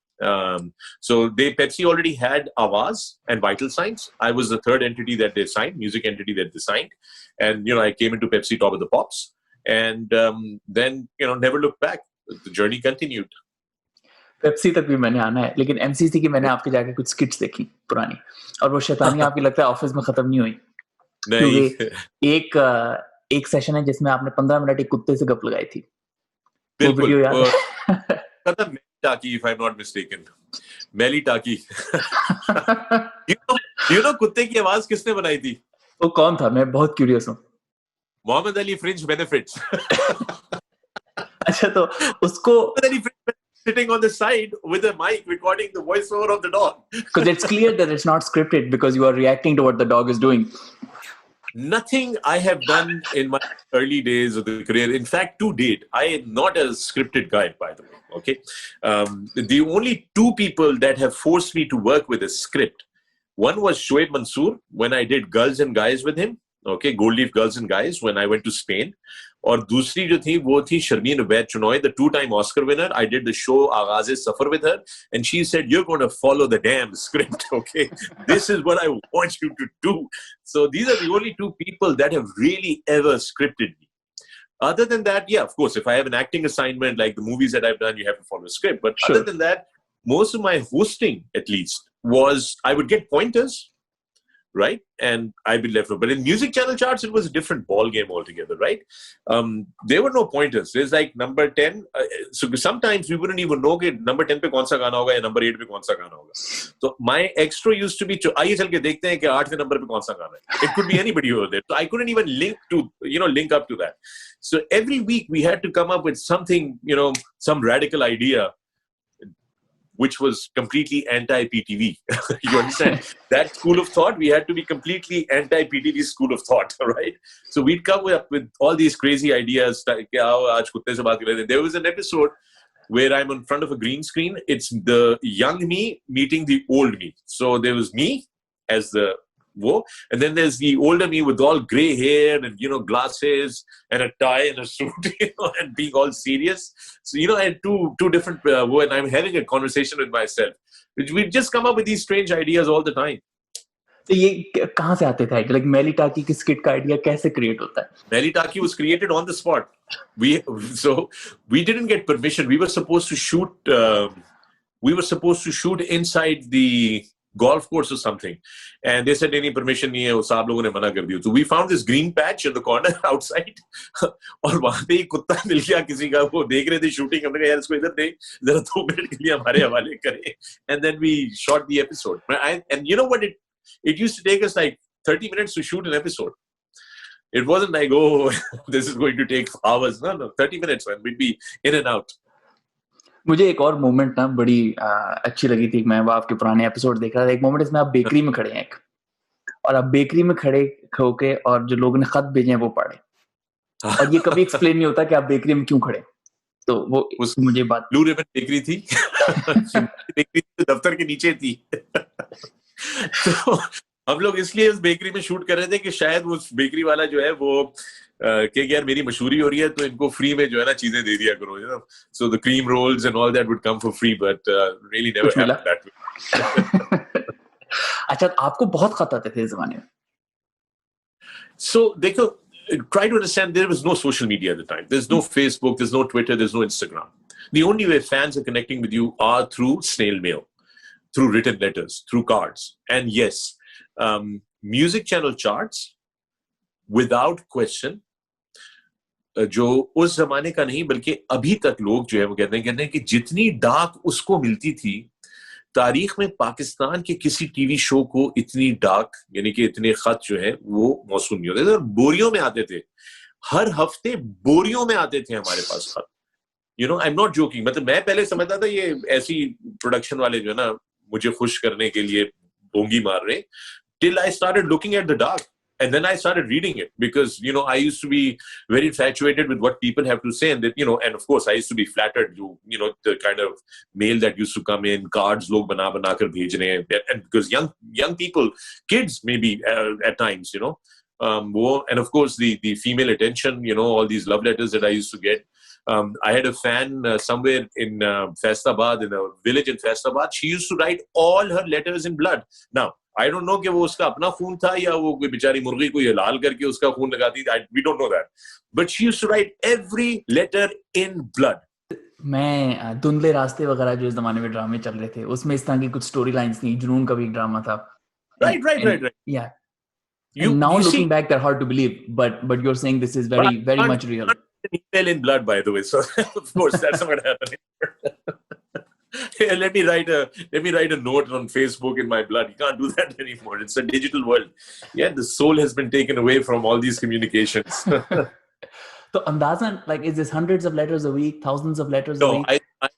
B: So Pepsi already had Awaz and Vital Signs. I was the third entity that they signed, music entity that they signed. And, I came into Pepsi Top of the Pops. And then, never looked back. The journey continued.
A: Pepsi तक भी मैंने आना है, लेकिन MCC की मैंने आपके जाके कुछ स्किट्स देखी पुरानी, और वो शैतानी आपकी लगता है ऑफिस में खत्म नहीं हुई। नहीं। एक सेशन है जिसमें आपने 15 मिनट एक कुत्ते से गप लगाई थी। वो वीडियो याद है?
B: पता मेली टाकी, if I'm not mistaken, मेली टाकी। कुत्ते की आवाज किसने बनाई थी?
A: वो कौन था? मैं बहुत क्यूरियस हूँ।
B: Mohammad Ali fringe benefits.
A: अच्छा, तो उसको
B: sitting on the side with a mic recording the voiceover of the dog.
A: Because it's clear that it's not scripted because you are reacting to what the dog is doing.
B: Nothing I have done in my early days of the career. In fact, to date, I am not a scripted guy, by the way. Okay. The only 2 people that have forced me to work with a script. One was Shoaib Mansoor when I did Girls and Guys with him. Okay, Gold Leaf Girls and Guys when I went to Spain. और दूसरी जो थी वो थी Sharmin Ubaid चुनॉय, the 2-time Oscar winner. I did the show Aghaaz-e-Safar with her, and she said, "You're going to follow the damn script, okay? This is what I want you to do." So these are the only 2 people that have really ever scripted me. Other than that, yeah, of course, if I have an acting assignment like the movies that I've done, you have to follow a script. But sure. Other than that, most of my hosting, at least, was I would get pointers. Right? And I'd be left. But in Music Channel Charts, it was a different ball game altogether, right? There were no pointers. There's like number 10. So sometimes we wouldn't even know that number 10 pe kaun sa gana hoga ya number 8 pe kaun sa gana hoga. So my extra used to be, aaiye chal ke dekhte hain ki 8th number pe kaun sa gana hai. It could be anybody over there. So I couldn't even link up to that. So every week we had to come up with something, some radical idea, which was completely anti-PTV. You understand? That school of thought, we had to be completely anti-PTV school of thought, right? So we'd come up with all these crazy ideas. There was an episode where I'm in front of a green screen. It's the young me meeting the old me. So there was me as the and then there's the older me with all gray hair and, glasses and a tie and a suit, and being all serious. So, I had two different, and I'm having a conversation with myself. We just come up with these strange ideas all the time.
A: So, ये कहाँ से आते थे? Like मेली टाकी की skit का idea कैसे create होता है?
B: मेली टाकी was created on the spot. We didn't get permission. We were supposed to shoot inside the golf course or something, and they said any permission nahi hai, wo sahab logon ne mana kar diya. So we found this green patch in the corner outside, और वहाँ पे एक कुत्ता मिल गया किसी का, वो देख रहे थे shooting, हमने कहा यार इसको इधर दे, जरा 2 मिनट के लिए हमारे हवाले करे, and then we shot the episode. And you know what, it used to take us like 30 minutes to shoot an episode. It wasn't like, oh, this is going to take hours. No, 30 minutes, and we'd be in and out.
A: मुझे एक और moment ना बड़ी अच्छी लगी थी। मैं वो आपके पुराने एपिसोड देख रहा था। एक मोमेंट इसमें आप बेकरी में खड़े हैं एक, और आप बेकरी में खड़े होके और जो लोगों ने खत भेजे हैं वो पढ़े, और ये कभी एक्सप्लेन नहीं होता कि आप बेकरी में क्यों खड़े। तो वो
B: उस
A: मुझे बात
B: ब्लू रिबन बेकरी थी। शिमला की बेकरी तो दफ्तर के नीचे थी। तो हम लोग इसलिए उस बेकरी में शूट कर रहे थे कि शायद उस बेकरी वाला जो है वो कि यार मेरी मशहूरी हो रही है तो इनको फ्री में जो है ना चीजें दे दिया करो, you know, so the cream rolls and all that would come for free, but really
A: कुछ
B: नेवर
A: मिला।
B: Happened that way.
A: अच्छा, आपको बहुत खत आते थे इस जमाने में?
B: So देखो, try to understand, there was no social media at the time. There's no Facebook, there's no Twitter, there's no Instagram. The only way fans are connecting with you are through snail mail, through written letters, through cards. And yes, music channel charts, without question, जो उस जमाने का नहीं बल्कि अभी तक लोग जो है वो कहते हैं कि जितनी डाक उसको मिलती थी, तारीख में पाकिस्तान के किसी टीवी शो को इतनी डाक यानी कि इतने खत जो है वो मौसूल नहीं होते थे, और बोरियों में आते थे। हर हफ्ते बोरियों में आते थे हमारे पास खत। You know, I am not joking. मतलब मैं पहले समझता था ये ऐसी प्रोडक्शन वाले जो है ना मुझे खुश करने के लिए बोंगी मार रहे, till I started looking at the dark. And then I started reading it because, you know, I used to be very infatuated with what people have to say. And that, you know, and of course, I used to be flattered, you know, the kind of mail that used to come in, cards log bana kar bhej rahe hain. And because young people, kids maybe at times, you know, and of course, the female attention, you know, all these love letters that I used to get. I had a fan somewhere in Faisalabad, in a village in Faisalabad. She used to write all her letters in blood. Now, I don't know कि वो उसका अपना खून था या वो कोई बेचारी मुर्गी को ये लाल करके उसका खून लगाती थी. We don't know that. But she used to write every letter in blood.
A: मैं धुंधले रास्ते वगैरह जो इस जमाने में ड्रामे चल रहे थे उसमें इस तरह की कुछ स्टोरी लाइंस थी। जुनून का भी एक ड्रामा था।
B: Right.
A: Yeah. And now looking back, they're hard to believe, but you're saying this is very much real.
B: Email in blood, by the way. So of course that's not going to happen. Hey, let me write a note on Facebook in my blood. You can't do that anymore. It's a digital world. Yeah, the soul has been taken away from all these communications.
A: So andazan, like, is this hundreds of letters a week, thousands of letters a week?
B: No,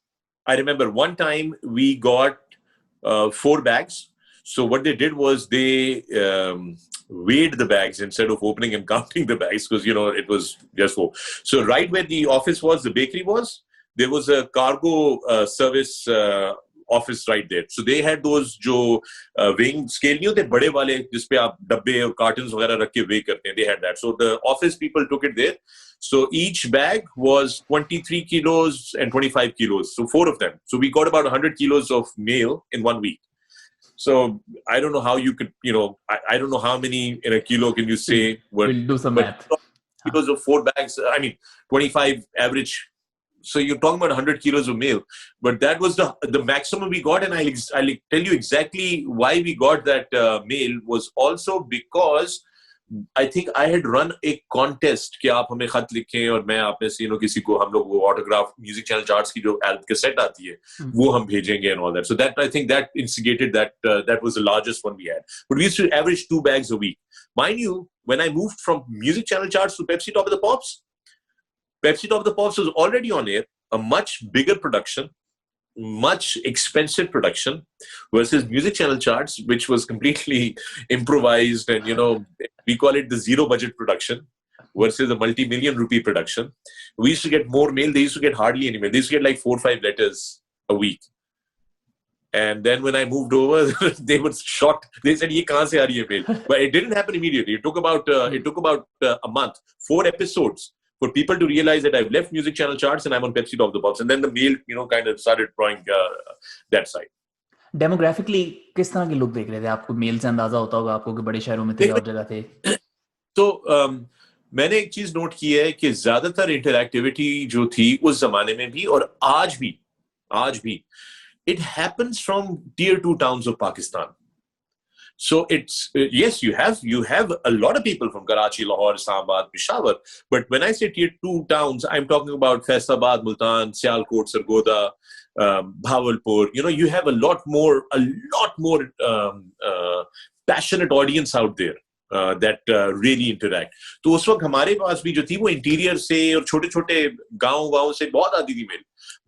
B: I remember one time we got 4 bags. So what they did was they weighed the bags instead of opening and counting the bags because, you know, it was just 4. So right where the office was, the bakery was, there was a cargo service office right there. So they had those जो weighing scale नहीं होते बड़े वाले जिसपे आप डब्बे और cartons वगैरह रख के weigh करते हैं. They had that. So the office people took it there. So each bag was 23 kilos and 25 kilos. So 4 of them. So we got about 100 kilos of mail in 1 week. So I don't know how you could, you know, I don't know how many in a kilo can you say.
A: We'll do some math.
B: Kilos of 4 bags. I mean, 25 average. So you're talking about 100 kilos of mail, but that was the maximum we got. And I'll tell you exactly why we got that mail was also because I think I had run a contest कि आप हमें खत लिखें और मैं आप में से किसी को हम लोग वो autograph music channel charts की जो cassette आती है वो हम भेजेंगे and all that. So that I think that instigated that was the largest one we had. But we used to average 2 bags a week. Mind you, when I moved from music channel charts to Pepsi Top of the Pops, Pepsi Top of the Pops was already on air, a much bigger production, much expensive production, versus music channel charts, which was completely improvised, and we call it the zero budget production versus a multi-million rupee production. We used to get more mail. They used to get hardly any mail. They used to get like 4 or 5 letters a week. And then when I moved over, they were shocked. They said, "Ye kahan se aa rahi hai mail?" But it didn't happen immediately. It took about a month, 4 episodes for people to realize that I've left music channel charts and I'm on Pepsi Top of the Pops. And then the mail, kind of started drawing that side.
A: Demographically, किस तरह के लोग देख रहे थे? आपको mail से अंदाजा होता होगा आपको कि बड़े शहरों में थे और जगह थे.
B: तो मैंने एक चीज नोट की है कि ज्यादातर इंटरएक्टिविटी जो थी उस जमाने में भी और आज भी it happens from tier 2 towns of Pakistan. So it's yes, you have a lot of people from Karachi, Lahore, Islamabad, Peshawar. But when I say tier 2 towns, I'm talking about Faisalabad, Multan, Sialkot, Sargodha, Bahawalpur. You have a lot more passionate audience out there. that really interact. तो उस वक्त हमारे पास भी जो थी वो interior से और छोटे छोटे गांव से बहुत आती थी मेल,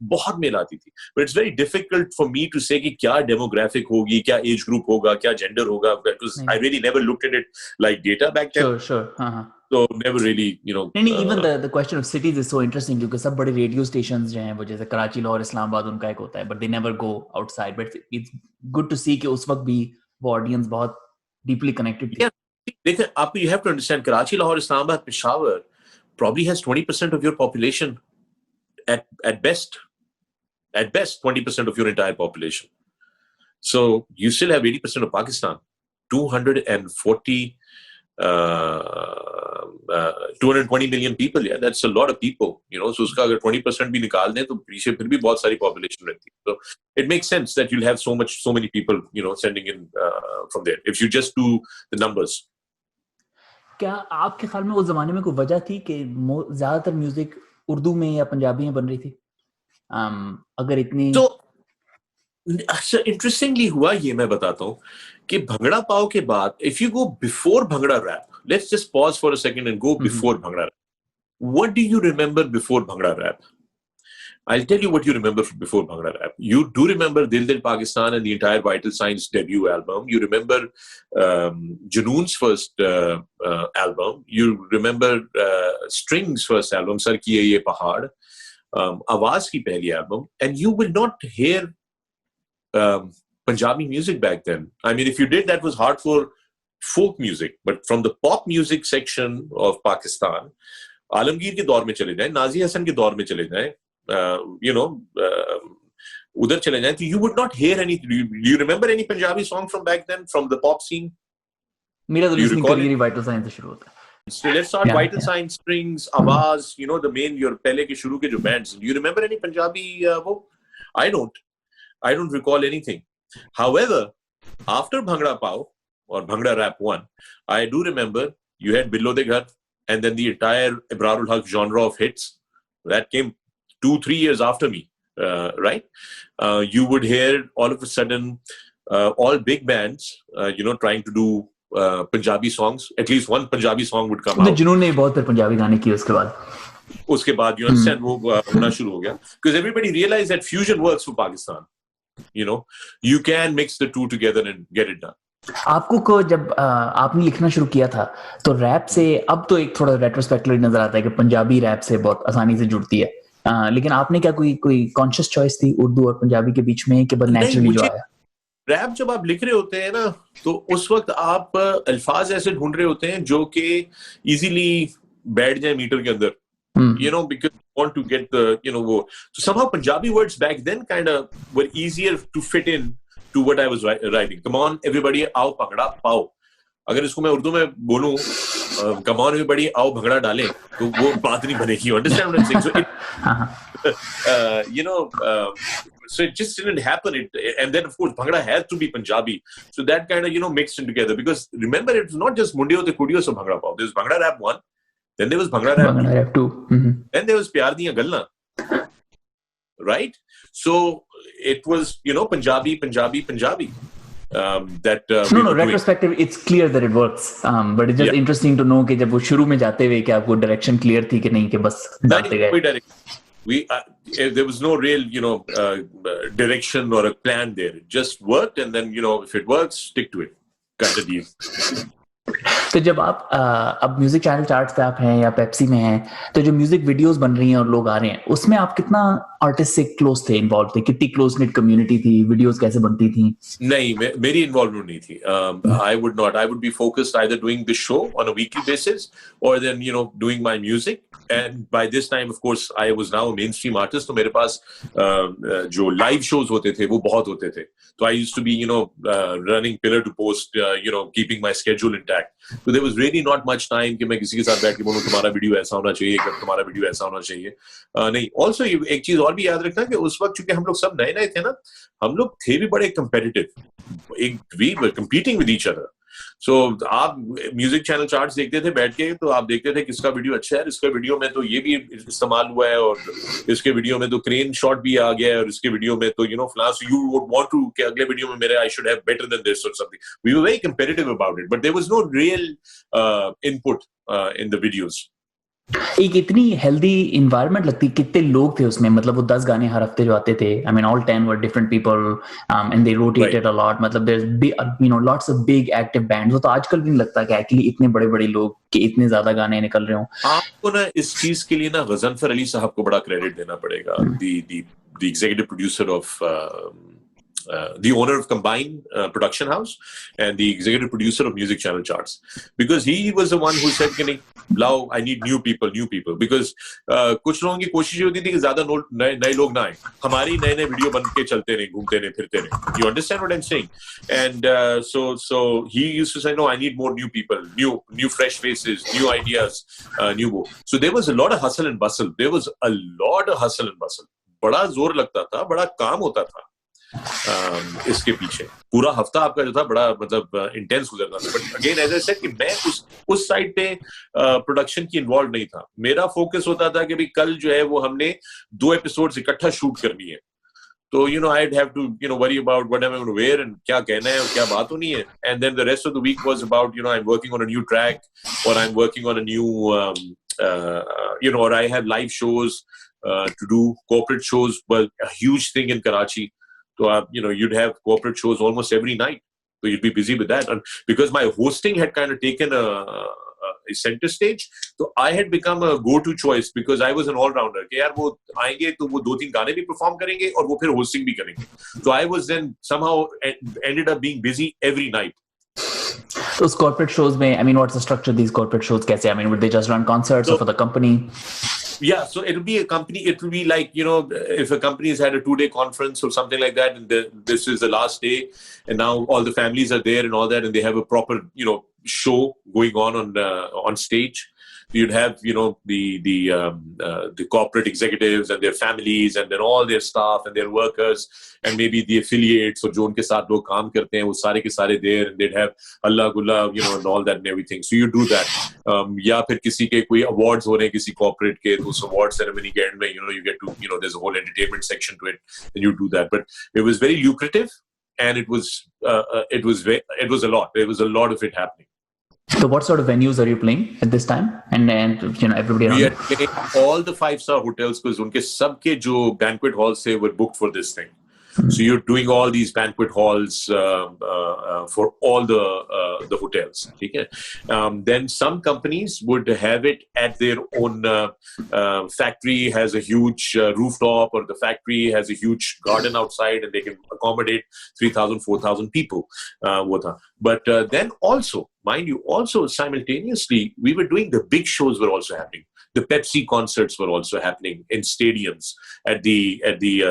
B: बहुत मेल आती थी. But it's very difficult for me to say कि क्या demographic होगी, क्या age group होगा, क्या gender होगा, because I really never looked at it like data back then.
A: Sure.
B: So never really,
A: नहीं, even the question of cities is so interesting क्योंकि सब बड़े रेडियो स्टेशंस जो हैं वो जैसे कराची, लाहौर, इस्लामाबाद उनका एक होता है, but they never go outside. But it's good to see कि उस वक्त भी वो ऑडियंस बहुत deeply connected थी.
B: देखिए, आपको you have to understand, Karachi, Lahore, Islamabad, Peshawar probably has 20% of your population at best 20% of your entire population. So you still have 80% of Pakistan, 220 million people. Yeah, that's a lot of people. So उसका अगर 20% भी निकाल दें तो पीछे फिर भी बहुत सारी population रहती है. So it makes sense that you'll have so many people, sending in from there if you just do the numbers.
A: क्या आपके ख्याल में उस जमाने में कोई वजह थी कि ज्यादातर म्यूजिक उर्दू में या पंजाबी में बन रही थी? अगर इतनी
B: So interestingly हुआ ये, मैं बताता हूँ कि भंगड़ा पाव के बाद, if you go before bhangra rap, let's just pause for a second and go before bhangra rap. What do you remember before bhangra rap? I'll tell you what you remember before bhangra rap. You do remember Dil Dil Pakistan and the entire Vital Signs debut album. You remember Junoon's first album. You remember String's first album, Sar Kiye Ye Pahad. Awaz ki pehli album. And you will not hear Punjabi music back then. I mean, if you did, that was hardcore folk music. But from the pop music section of Pakistan, Alamgir के दौर में चले जाएं, Nazi Hasan के दौर में चले जाएं, उधर चले जाएं, तो you would not hear any. Do you remember any Punjabi song from back then, from the pop scene?
A: मेरा तो listening करियर ही Vital Signs से शुरू होता है.
B: So let's start Vital Signs, Strings, Awaz, the main your पहले के शुरू के जो bands. Do you remember any Punjabi? I don't recall anything. However, after Bhangra Pao or Bhangra Rap 1, I do remember you had Billo De Ghar, and then the entire Ibrarul Haq genre of hits that came 2-3 years after me, right? You would hear all of a sudden all big bands, trying to do Punjabi songs. At least one Punjabi song would come out.
A: जुनून ने बहुत Punjabi गाने किए उसके बाद.
B: उसके बाद, you understand, वो होना शुरू हो गया. Because everybody realized that fusion works for Pakistan. You can mix the two together and get it done.
A: आपको को जब आपने लिखना शुरू किया था तो रैप से, अब तो एक थोड़ा रेट्रोस्पेक्टिवली नजर आता है कि पंजाबी रैप से बहुत आसानी से जुड़ती है, लेकिन आपने क्या कोई कॉन्शियस चॉइस थी उर्दू और पंजाबी के बीच में कि बस नेचुरली जो आया?
B: रैप जब आप लिख रहे होते हैं ना, तो उस वक्त आप अल्फाज ऐसे ढूंढ रहे होते हैं जो कि इजीली बैठ जाए मीटर के अंदर, because you want to get the, so somehow Punjabi words back then kind of were easier to fit in to what I was writing. Come on everybody, आओ भंगड़ा पाओ. अगर इसको मैं उर्दू में बोलूं, come on everybody, आओ भंगड़ा डालें, तो वो बात नहीं बनेगी. You understand what I'm saying? So so it just didn't happen. And then of course bhangra has to be Punjabi, so that kind of mixed in together. Because remember, it's not just Mundio te Kudiyo so bhangra pao. There's Bhangra Rap 1, then there was Bhangra Rap 2, then there was Pyar Diyan Gallan, right? So it was Punjabi. That
A: no, retrospective, it's clear that it works, but it's just interesting to know कि जब वो शुरू में जाते हुए क्या आपको direction clear थी कि नहीं कि बस जाते गए.
B: There was no real direction or a plan there. It just worked, and then if it works, stick to it, kind of deal.
A: तो जब आप अब म्यूजिक चैनल चार्ट्स पे आप हैं या पेप्सी में हैं, तो जो म्यूजिक वीडियोस बन रही हैं और लोग आ रहे हैं, उसमें आप कितना आर्टिस्ट से क्लोज थे, इन्वॉल्व थे, कितनी क्लोज निट कम्युनिटी थी, वीडियोस कैसे बनती थी?
B: नहीं, मेरी इन्वॉल्वमेंट नहीं थी. I would be focused either doing the show on a weekly basis or then doing my music. And by this time, of course, I was now a mainstream artist. तो मेरे पास जो live shows होते थे वो बहुत होते थे. So I used to be running pillar to post, keeping my schedule intact. So there was really not much time कि मैं किसी के साथ बैठ के बोलूं तुम्हारा वीडियो ऐसा होना चाहिए, तुम्हारा वीडियो ऐसा होना चाहिए. नहीं. Also एक चीज और भी याद रखना कि उस वक्त चूंकि हम लोग सब नए थे ना, हम लोग थे भी बड़े competitive. We were competing with each other. So आप म्यूजिक चैनल चार्ट्स देखते थे बैठ के, तो आप देखते थे किसका वीडियो अच्छा है, इसके वीडियो में तो ये भी इस्तेमाल हुआ है, और इसके वीडियो में तो क्रेन शॉट भी आ गया है, और इसके वीडियो में तो फ्लास यू वुड वांट टू कि अगले वीडियो में मेरे I should have better than this और something. We were very competitive about it, but there was no real input in the videos.
A: एक इतनी हेल्दी इन्वायरमेंट लगती, कितने लोग थे उसमें, मतलब वो 10 गाने हर हफ्ते जो आते थे, I mean all 10 were different people and they rotated a lot, मतलब there lots of big active bands. वो तो आजकल भी नहीं लगता कि एक्चुअली इतने बड़े-बड़े लोग कि इतने ज्यादा गाने निकल रहे हो.
B: आपको ना इस चीज के लिए ना गजनफर अली साहब को बड़ा क्रेडिट देना पड़ेगा, the executive producer of the owner of Combine Production House and the executive producer of Music Channel Charts, because he was the one who said कि नहीं, लाओ, I need new people, because कुछ लोगों की कोशिश होती थी कि ज्यादा नए लोग ना आए, हमारी नए वीडियो बन के चलते रहे, घूमते रहे, फिरते रहे. You understand what I'm saying? And so he used to say, no, I need more new people, new fresh faces, new ideas, new. So there was a lot of hustle and bustle. बड़ा जोर लगता था, बड़ा काम होता था इसके पीछे. पूरा हफ्ता आपका जो था बड़ा मतलब इंटेंस गुजरना था. But again as I said कि मैं उस साइड पे प्रोडक्शन की इन्वॉल्व नहीं था. मेरा फोकस होता था कि भाई कल जो है वो हमने 2 एपिसोड्स इकट्ठा शूट करनी है, तो I'd have to worry about what am I going to wear and क्या कहना है और क्या बात होनी है. And then the rest of the week was about I'm working on a new track, or I'm working on a new or I have live shows to do. Corporate shows were a huge thing in Karachi. So you'd have corporate shows almost every night, so you'd be busy with that. And because my hosting had kind of taken a center stage, so I had become a go-to choice, because I was an all-rounder. कि यार वो आएंगे तो वो 2-3 गाने भी perform करेंगे और वो फिर hosting भी करेंगे. So I was then somehow ended up being busy every night.
A: Those corporate shows में, I mean, what's the structure of these corporate shows? कैसे? I mean, would they just run concerts or for the company?
B: Yeah, so it'll be a company. It will be like if a company has had a 2-day conference or something like that, and this is the last day, and now all the families are there and all that, and they have a proper show going on stage. You'd have the corporate executives and their families, and then all their staff and their workers, and maybe the affiliates or जो उनके साथ लोग काम करते हैं वो सारे के सारे there, and they'd have Allah Gulla and all that and everything. So you do that. या फिर किसी के कोई awards हो रहे हैं किसी corporate के, तो उस award ceremony के end में you get to there's a whole entertainment section to it, and you do that. But it was very lucrative, and it was a lot. There was a lot of it happening.
A: So what sort of venues are you playing at this time? And everybody around?
B: We are playing all the 5-star hotels, because उनके सबके जो banquet halls थे were booked for this thing. So you're doing all these banquet halls for all the hotels. Okay? Then some companies would have it at their own factory, has a huge rooftop, or the factory has a huge garden outside, and they can accommodate 3,000, 4,000 people. But then also, mind you, also simultaneously, we were doing the big shows were also happening. The Pepsi concerts were also happening in stadiums, at the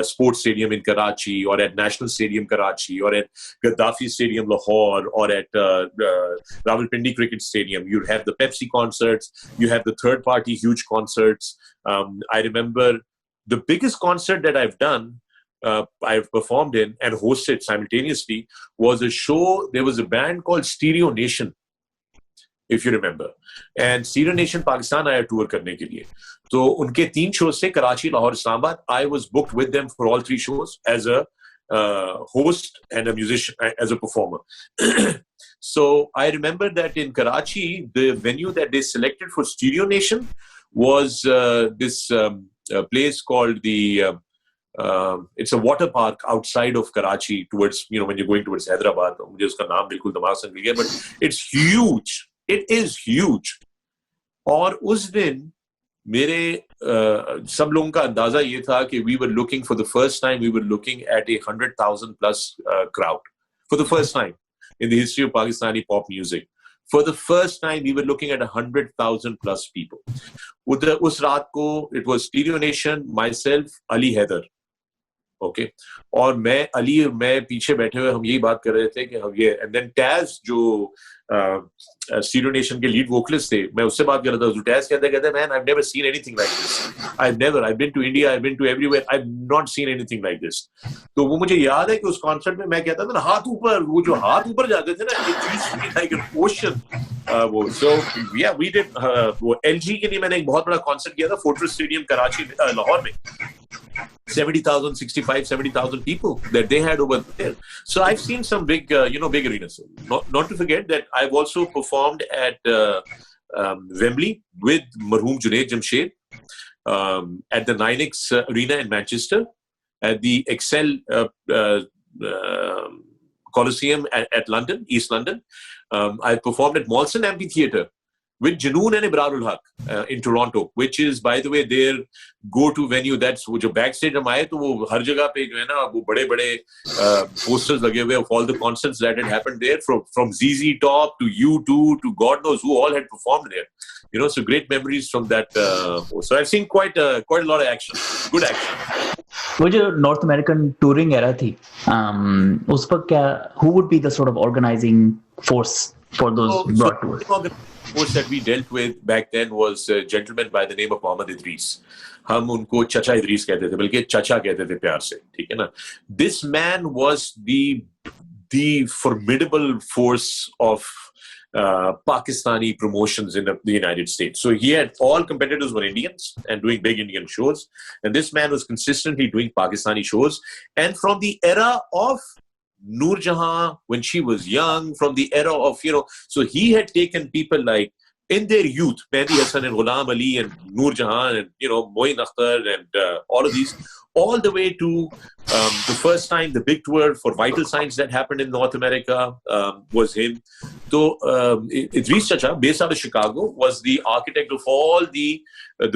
B: sports stadium in Karachi, or at National Stadium Karachi, or at Gaddafi Stadium Lahore, or at Rawalpindi Cricket Stadium. You'd have the Pepsi concerts. You have the third-party huge concerts. I remember the biggest concert that I've done, I've performed in and hosted simultaneously, was a show. There was a band called Stereo Nation, if you remember. And Stereo Nation Pakistan आया tour करने के लिए. तो उनके 3 shows थे, Karachi, Lahore, Islamabad. I was booked with them for all 3 shows as a host and a musician, as a performer. So I remember that in Karachi, the venue that they selected for Stereo Nation was this place called it's a water park outside of Karachi, towards when you're going towards Hyderabad. मुझे उसका नाम बिल्कुल दिमाग से निकल गया, but it's huge. It is huge. और उस दिन मेरे सब लोगों का अंदाजा ये था कि we were looking for the first time, we were looking at a 100,000 plus crowd for the first time in the history of Pakistani pop music. For the first time, we were looking at 100,000 plus people. उस रात को it was Stereo Nation, myself, Ali Haider. Okay, और मैं पीछे बैठे हुए हम यही बात कर रहे थे कि हम ये, and then Taz जो Stereo Nation के lead vocalist थे, मैं उससे बात कर रहा था, Zutaz कहते man, I've never seen anything like this. I've been to India, I've been to everywhere, I've not seen anything like this. तो वो मुझे याद है कि उस कॉन्सर्ट में मैं कहता था ना हाथ ऊपर, वो जो हाथ ऊपर जाते थे ना, it used to be like an ocean. वो so yeah, we did वो LG के लिए मैंने एक बहुत बड़ा कॉन्सर्ट किया था Fortress Stadium कराची लाहौर में. 70,000, 65, 70,000 people that they had over there. So I've seen some big, big arenas. Not to forget that I've also performed at Wembley with Marhoom Junaid Jamshed, at the 9X Arena in Manchester, at the Excel Coliseum at London, East London. I performed at Molson Amphitheatre with Junoon and Ibrarul Haq in Toronto, which is, by the way, their go-to venue. That's wo jo backstage hum aaye to wo har jagah pe jo hai na wo bade posters lage hue of all the concerts that had happened there, from ZZ Top to U2 to God knows who all had performed there. You know, so great memories from that. So I've seen quite a lot of action, good action.
A: वो जो north American touring era थी, उस पर क्या, who would be the sort of organizing force for those broad tours?
B: Force that we dealt with back then was a gentleman by the name of Mohammad Idris. हम उनको चचा इदरीस कहते थे, बल्कि चचा कहते थे प्यार से, ठीक है ना. This man was the formidable force of Pakistani promotions in the United States. So he had, all competitors were Indians and doing big Indian shows, and this man was consistently doing Pakistani shows. And from the era of Noor Jahan, when she was young, from the era of, so he had taken people like, in their youth, Mehdi Hasan and Ghulam Ali and Noor Jahan and, Moin Akhtar and all of these, all the way to the first time, the big tour for Vital Signs that happened in North America was him. So Idris Chacha, based out of Chicago, was the architect of all the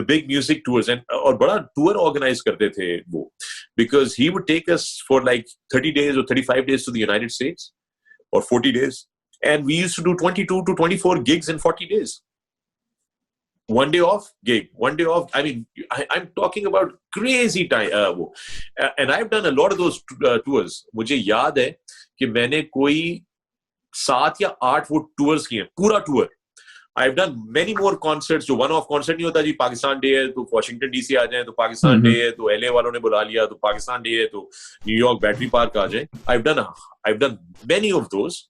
B: big music tours, and और बड़ा tour organize करते थे वो, because he would take us for like 30 days or 35 days to the United States, or 40 days, and we used to do 22 to 24 gigs in 40 days. One day off gig, one day off. I mean, I'm talking about crazy time. And I've done a lot of those tours. मुझे याद है कि मैंने कोई 7 या 8 वो tours किए, पूरा tour. I've done many more concerts. जो one-off concert नहीं होता जी, पाकिस्तान डे है तो Washington DC आ जाए, तो पाकिस्तान डे है तो LA वालों ने बुला लिया, तो पाकिस्तान डे है तो New York Battery Park आ जाए. I've done many of those.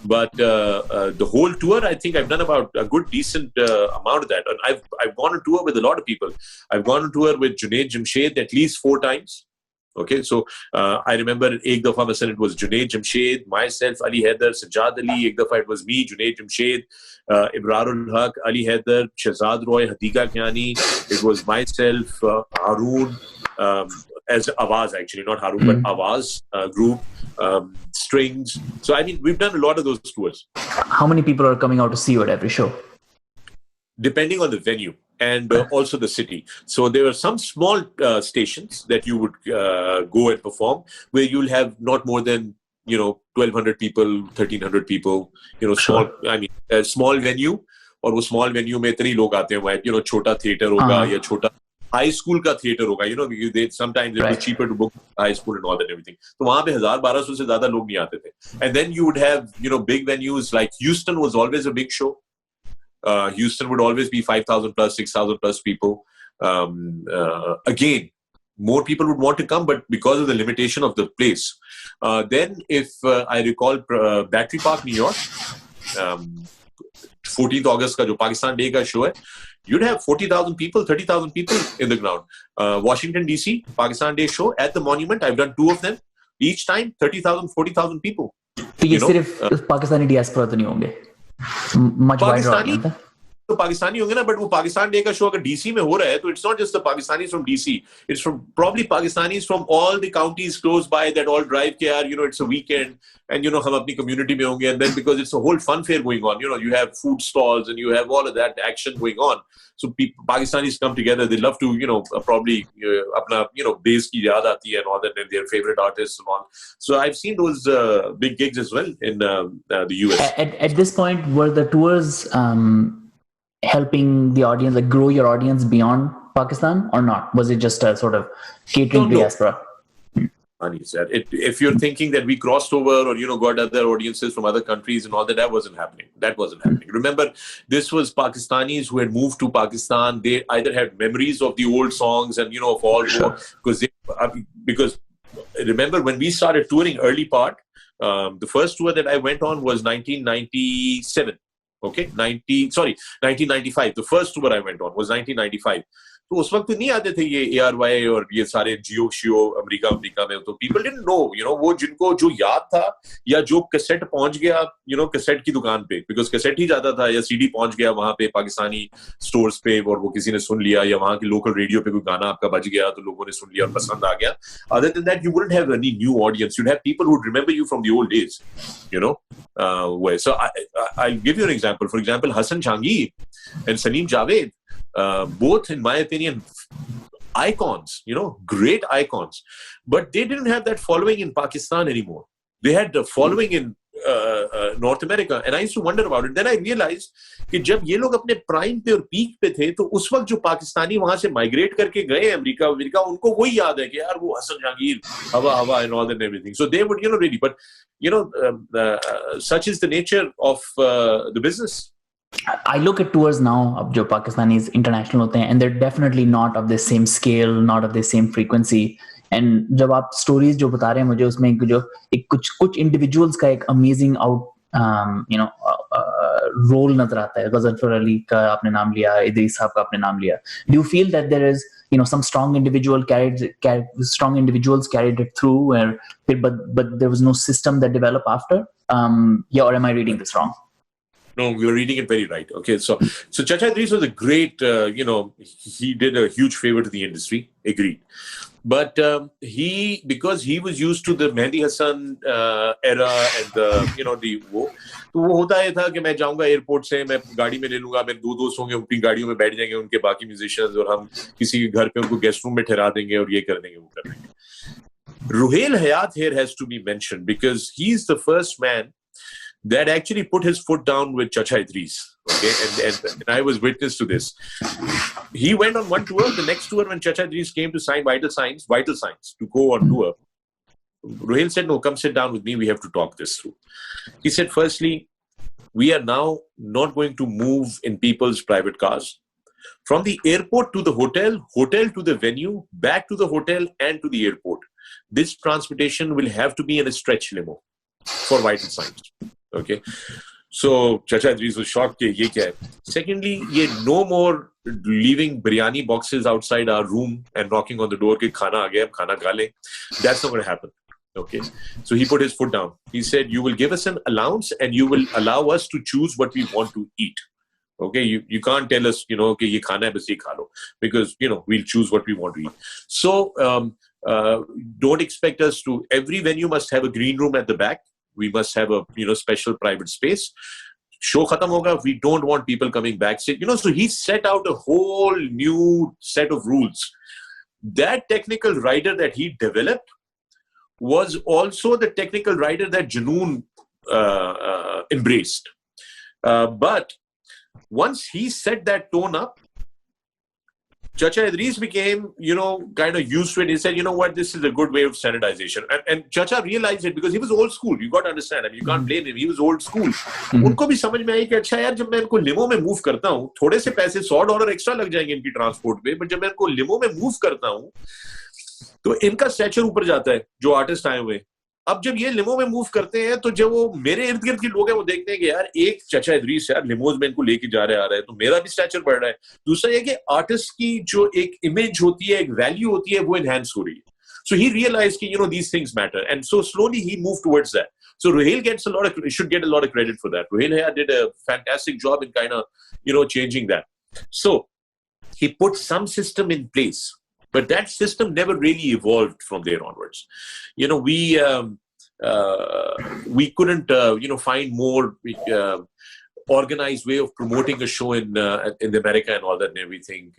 B: But the whole tour, I think I've done about a good, decent amount of that. And I've gone on tour with a lot of people. I've gone on tour with Junaid Jamshed at least 4 times. Okay, so I remember ek dafa it was Junaid Jamshed, myself, Ali Haider, Sajjad Ali. Ek dafa it was me, Junaid Jamshed, Ibrarul Haq, Ali Haider, Shahzad Roy, Hatiqa Kiani. It was myself, Haroon, as Awaz, actually, not Haroon, but Awaz group, Strings. So, I mean, we've done a lot of those tours.
A: How many people are coming out to see you at every show?
B: Depending on the venue and also the city. So there are some small stations that you would go and perform where you'll have not more than 1,200 people, 1,300 people. Small. I mean, a small venue, और वो small venue में इतने लोग आते हैं, छोटा theater होगा या छोटा high school का theater होगा. Sometimes it was cheaper to book high school and all that and everything. तो वहाँ पे 1,000-1,200 से ज़्यादा लोग नहीं आते थे. And then you would have big venues like Houston was always a big show. Houston would always be 5,000 plus, 6,000 plus people. Again, more people would want to come, but because of the limitation of the place. Then, if I recall, Battery Park, New York, 14th August का जो Pakistan Day का show है, you'd have 40,000 people, 30,000 people in the ground. Washington DC, Pakistan Day show at the Monument. I've done 2 of them. Each time, 30,000, 40,000 people.
A: तो ये सिर्फ Pakistani diaspora तो नहीं होंगे? Much wider.
B: तो पाकिस्तानी होंगे ना, बट वो पाकिस्तान डे का शो अगर डीसी में हो रहा है तो it's not just the Pakistanis from DC, it's from probably Pakistanis from all the counties close by that all drive के यार इट्स अ वीकेंड एंड हम अपनी कम्युनिटी में होंगे, and then because it's a whole fun fair going on, you have food stalls and you have all of that action going on, so Pakistanis come together, they love to probably अपना देश की याद आती है and all that, and their favorite artists and all. So I've seen those big gigs as well in the US.
A: At this point, were the tours helping the audience, like grow your audience beyond Pakistan or not? Was it just a sort of catering to diaspora?
B: If you're thinking that we crossed over or got other audiences from other countries and all that, that wasn't happening. Remember, this was Pakistanis who had moved to Pakistan. They either had memories of the old songs and of all, because remember when we started touring early part, the first tour that I went on was 1997. Okay, 1995. The first tour I went on was 1995. तो उस वक्त नहीं आते थे ये ARY और ये सारे जियो शियो अमेरिका में. तो people didn't know, वो जिनको जो याद था या जो कैसेट पहुंच गया कैसेट की दुकान पे, बिकॉज कैसेट ही जाता था, या CD पहुंच गया वहां पे पाकिस्तानी स्टोर्स पे और वो किसी ने सुन लिया, या वहां की लोकल रेडियो पे कोई गाना आपका बज गया तो लोगों ने सुन लिया और पसंद आ गया. Other than that, you wouldn't have any new audience. You'd have people who would remember you from the old days, So I'll give you an example. For example, Hassan Jhangi and Salim Javed, both, in my opinion, icons, great icons. But they didn't have that following in Pakistan anymore. They had the following in North America. And I used to wonder about it. Then I realized कि जब ये लोग अपने prime पे और peak पे थे, तो उस वक्त जो पाकिस्तानी वहां से माइग्रेट करके गए अमेरिका, उनको वही याद है कि यार वो हसन जहांगीर, हवा and all and everything. So they would, really, but such is the nature of the business.
A: I look at tours now अब जो Pakistanis international होते हैं, and they're definitely not of the same scale, not of the same frequency. And जब आप stories जो बता रहे हैं मुझे, उसमें जो एक कुछ individuals का एक amazing role नजर आता है. गजनफर अली का आपने नाम लिया, इदरीस साहब का आपने नाम लिया. Do you feel that there is some strong individuals carried it through, but there was no system that developed after? Or am I reading this wrong?
B: No, you're reading it very right. Okay, so Chacha Idris was a great, he did a huge favor to the industry. Agreed. But because he was used to the Mehdi Hasan era and तो वो होता है था कि मैं जाऊंगा airport से, मैं गाड़ी में ले लूंगा, मेरे दो दोस्त होंगे, अपनी गाड़ियों में बैठ जाएंगे उनके बाकी म्यूजिशियंस, और हम किसी के घर पे उनको गेस्ट रूम में ठहरा देंगे और ये कर देंगे, वो कर देंगे. Ruhail Hayat here has to be mentioned because he's the first man that actually put his foot down with Chacha Idris. Okay, and I was witness to this. He went on one tour. The next tour, when Chacha Idris came to sign Vital Signs to go on tour, Ruhail said, "No, come sit down with me. We have to talk this through." He said, "Firstly, we are now not going to move in people's private cars. From the airport to the hotel to the venue, back to the hotel and to the airport. This transportation will have to be in a stretch limo for Vital Signs." Okay. So Chacha Idris was shocked. Ye kya hai? Secondly, no more leaving biryani boxes outside our room and knocking on the door ke khana aa gaya, khana kha le. That's not going to happen. Okay. So he put his foot down. He said, "You will give us an allowance and you will allow us to choose what we want to eat. Okay, you can't tell us, कि ये खाना है बस ये खा लो, because we'll choose what we want to eat. So don't expect us to. Every venue must have a green room at the back. We must have a special private space. Show khatam hoga. We don't want people coming backstage. So he set out a whole new set of rules. That technical rider that he developed was also the technical rider that Junoon embraced. But once he set that tone up, Chacha Idris became, kind of used to it. He said, "You know what? This is a good way of standardization." And Chacha realized it because he was old school. You got to understand. I mean, you can't blame him. He was old school. उनको भी समझ में आई कि अच्छा यार, जब मैं इनको लिमो में मूव करता हूँ, थोड़े से पैसे $100 एक्स्ट्रा लग जाएंगे इनकी ट्रांसपोर्ट पे, बट जब मैं इनको लिमो में मूव करता हूँ, तो इनका स्टैचर ऊपर जाता है, जो आर्टिस्ट आए हुए. अब जब ये लिमो में मूव करते हैं, तो जब वो मेरे इर्द गिर्द के लोग हैं, वो देखते हैं कि यार एक चाचा इदरीस यार लिमोज में इनको लेके जा रहा है, तो मेरा भी स्टैचर बढ़ रहा है. दूसरा ये कि आर्टिस्ट की जो एक इमेज होती है, एक वैल्यू होती है, वो एनहांस हो रही है. So he realized that these things matter, and so slowly he moved towards that. So Ruhail should get a lot of credit for that. Ruhail Hayat did a fantastic job in kind of changing that. So he put some system in place. But that system never really evolved from there onwards. We couldn't, find more organized way of promoting a show in America and all that and everything.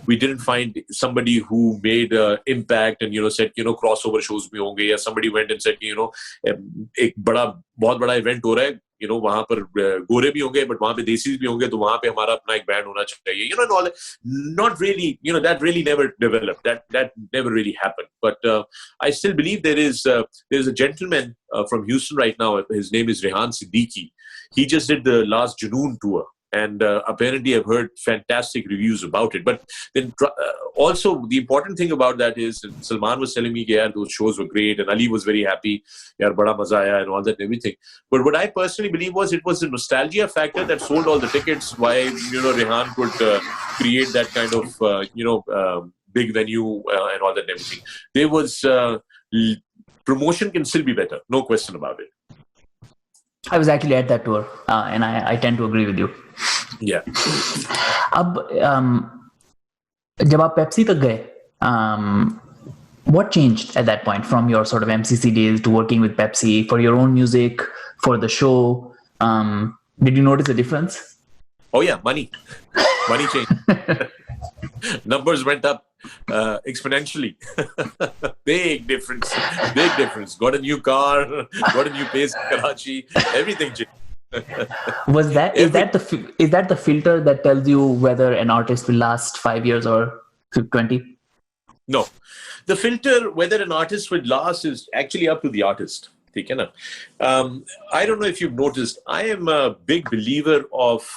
B: We didn't find somebody who made impact and said crossover shows bhi honge, ya somebody went and said एक बहुत बड़ा event हो रहा है, you know, वहां पर गोरे भी होंगे but वहां पे देसी भी होंगे, तो वहां पे हमारा अपना एक बैंड होना चाहिए, you know, and all that. Not really, you know, that really never developed, that never really happened. But I still believe there's a gentleman from Houston right now. His name is Rehan Siddiqui. He just did the last Junoon tour, and apparently I've heard fantastic reviews about it. But then also the important thing about that is, Salman was telling me, yeah, those shows were great, and Ali was very happy, yeah, bada maza aaya, and all that and everything. But what I personally believe was it was the nostalgia factor that sold all the tickets. Why, you know, Rehan could create that kind of big venue and all that and everything. There was promotion can still be better, no question about it.
A: I was actually at that tour, and I tend to agree with you.
B: Yeah.
A: अब जब आप Pepsi तक गए, what changed at that point from your sort of MCC days to working with Pepsi for your own music, for the show? Did you notice a difference?
B: Oh yeah, money changed. Numbers went up exponentially. Big difference. Got a new car, got a new place in Karachi, everything changed. Is
A: that the filter that tells you whether an artist will last 5 years or 20?
B: No, the filter whether an artist will last is actually up to the artist. ठीक है ना? I don't know if you've noticed, I am a big believer of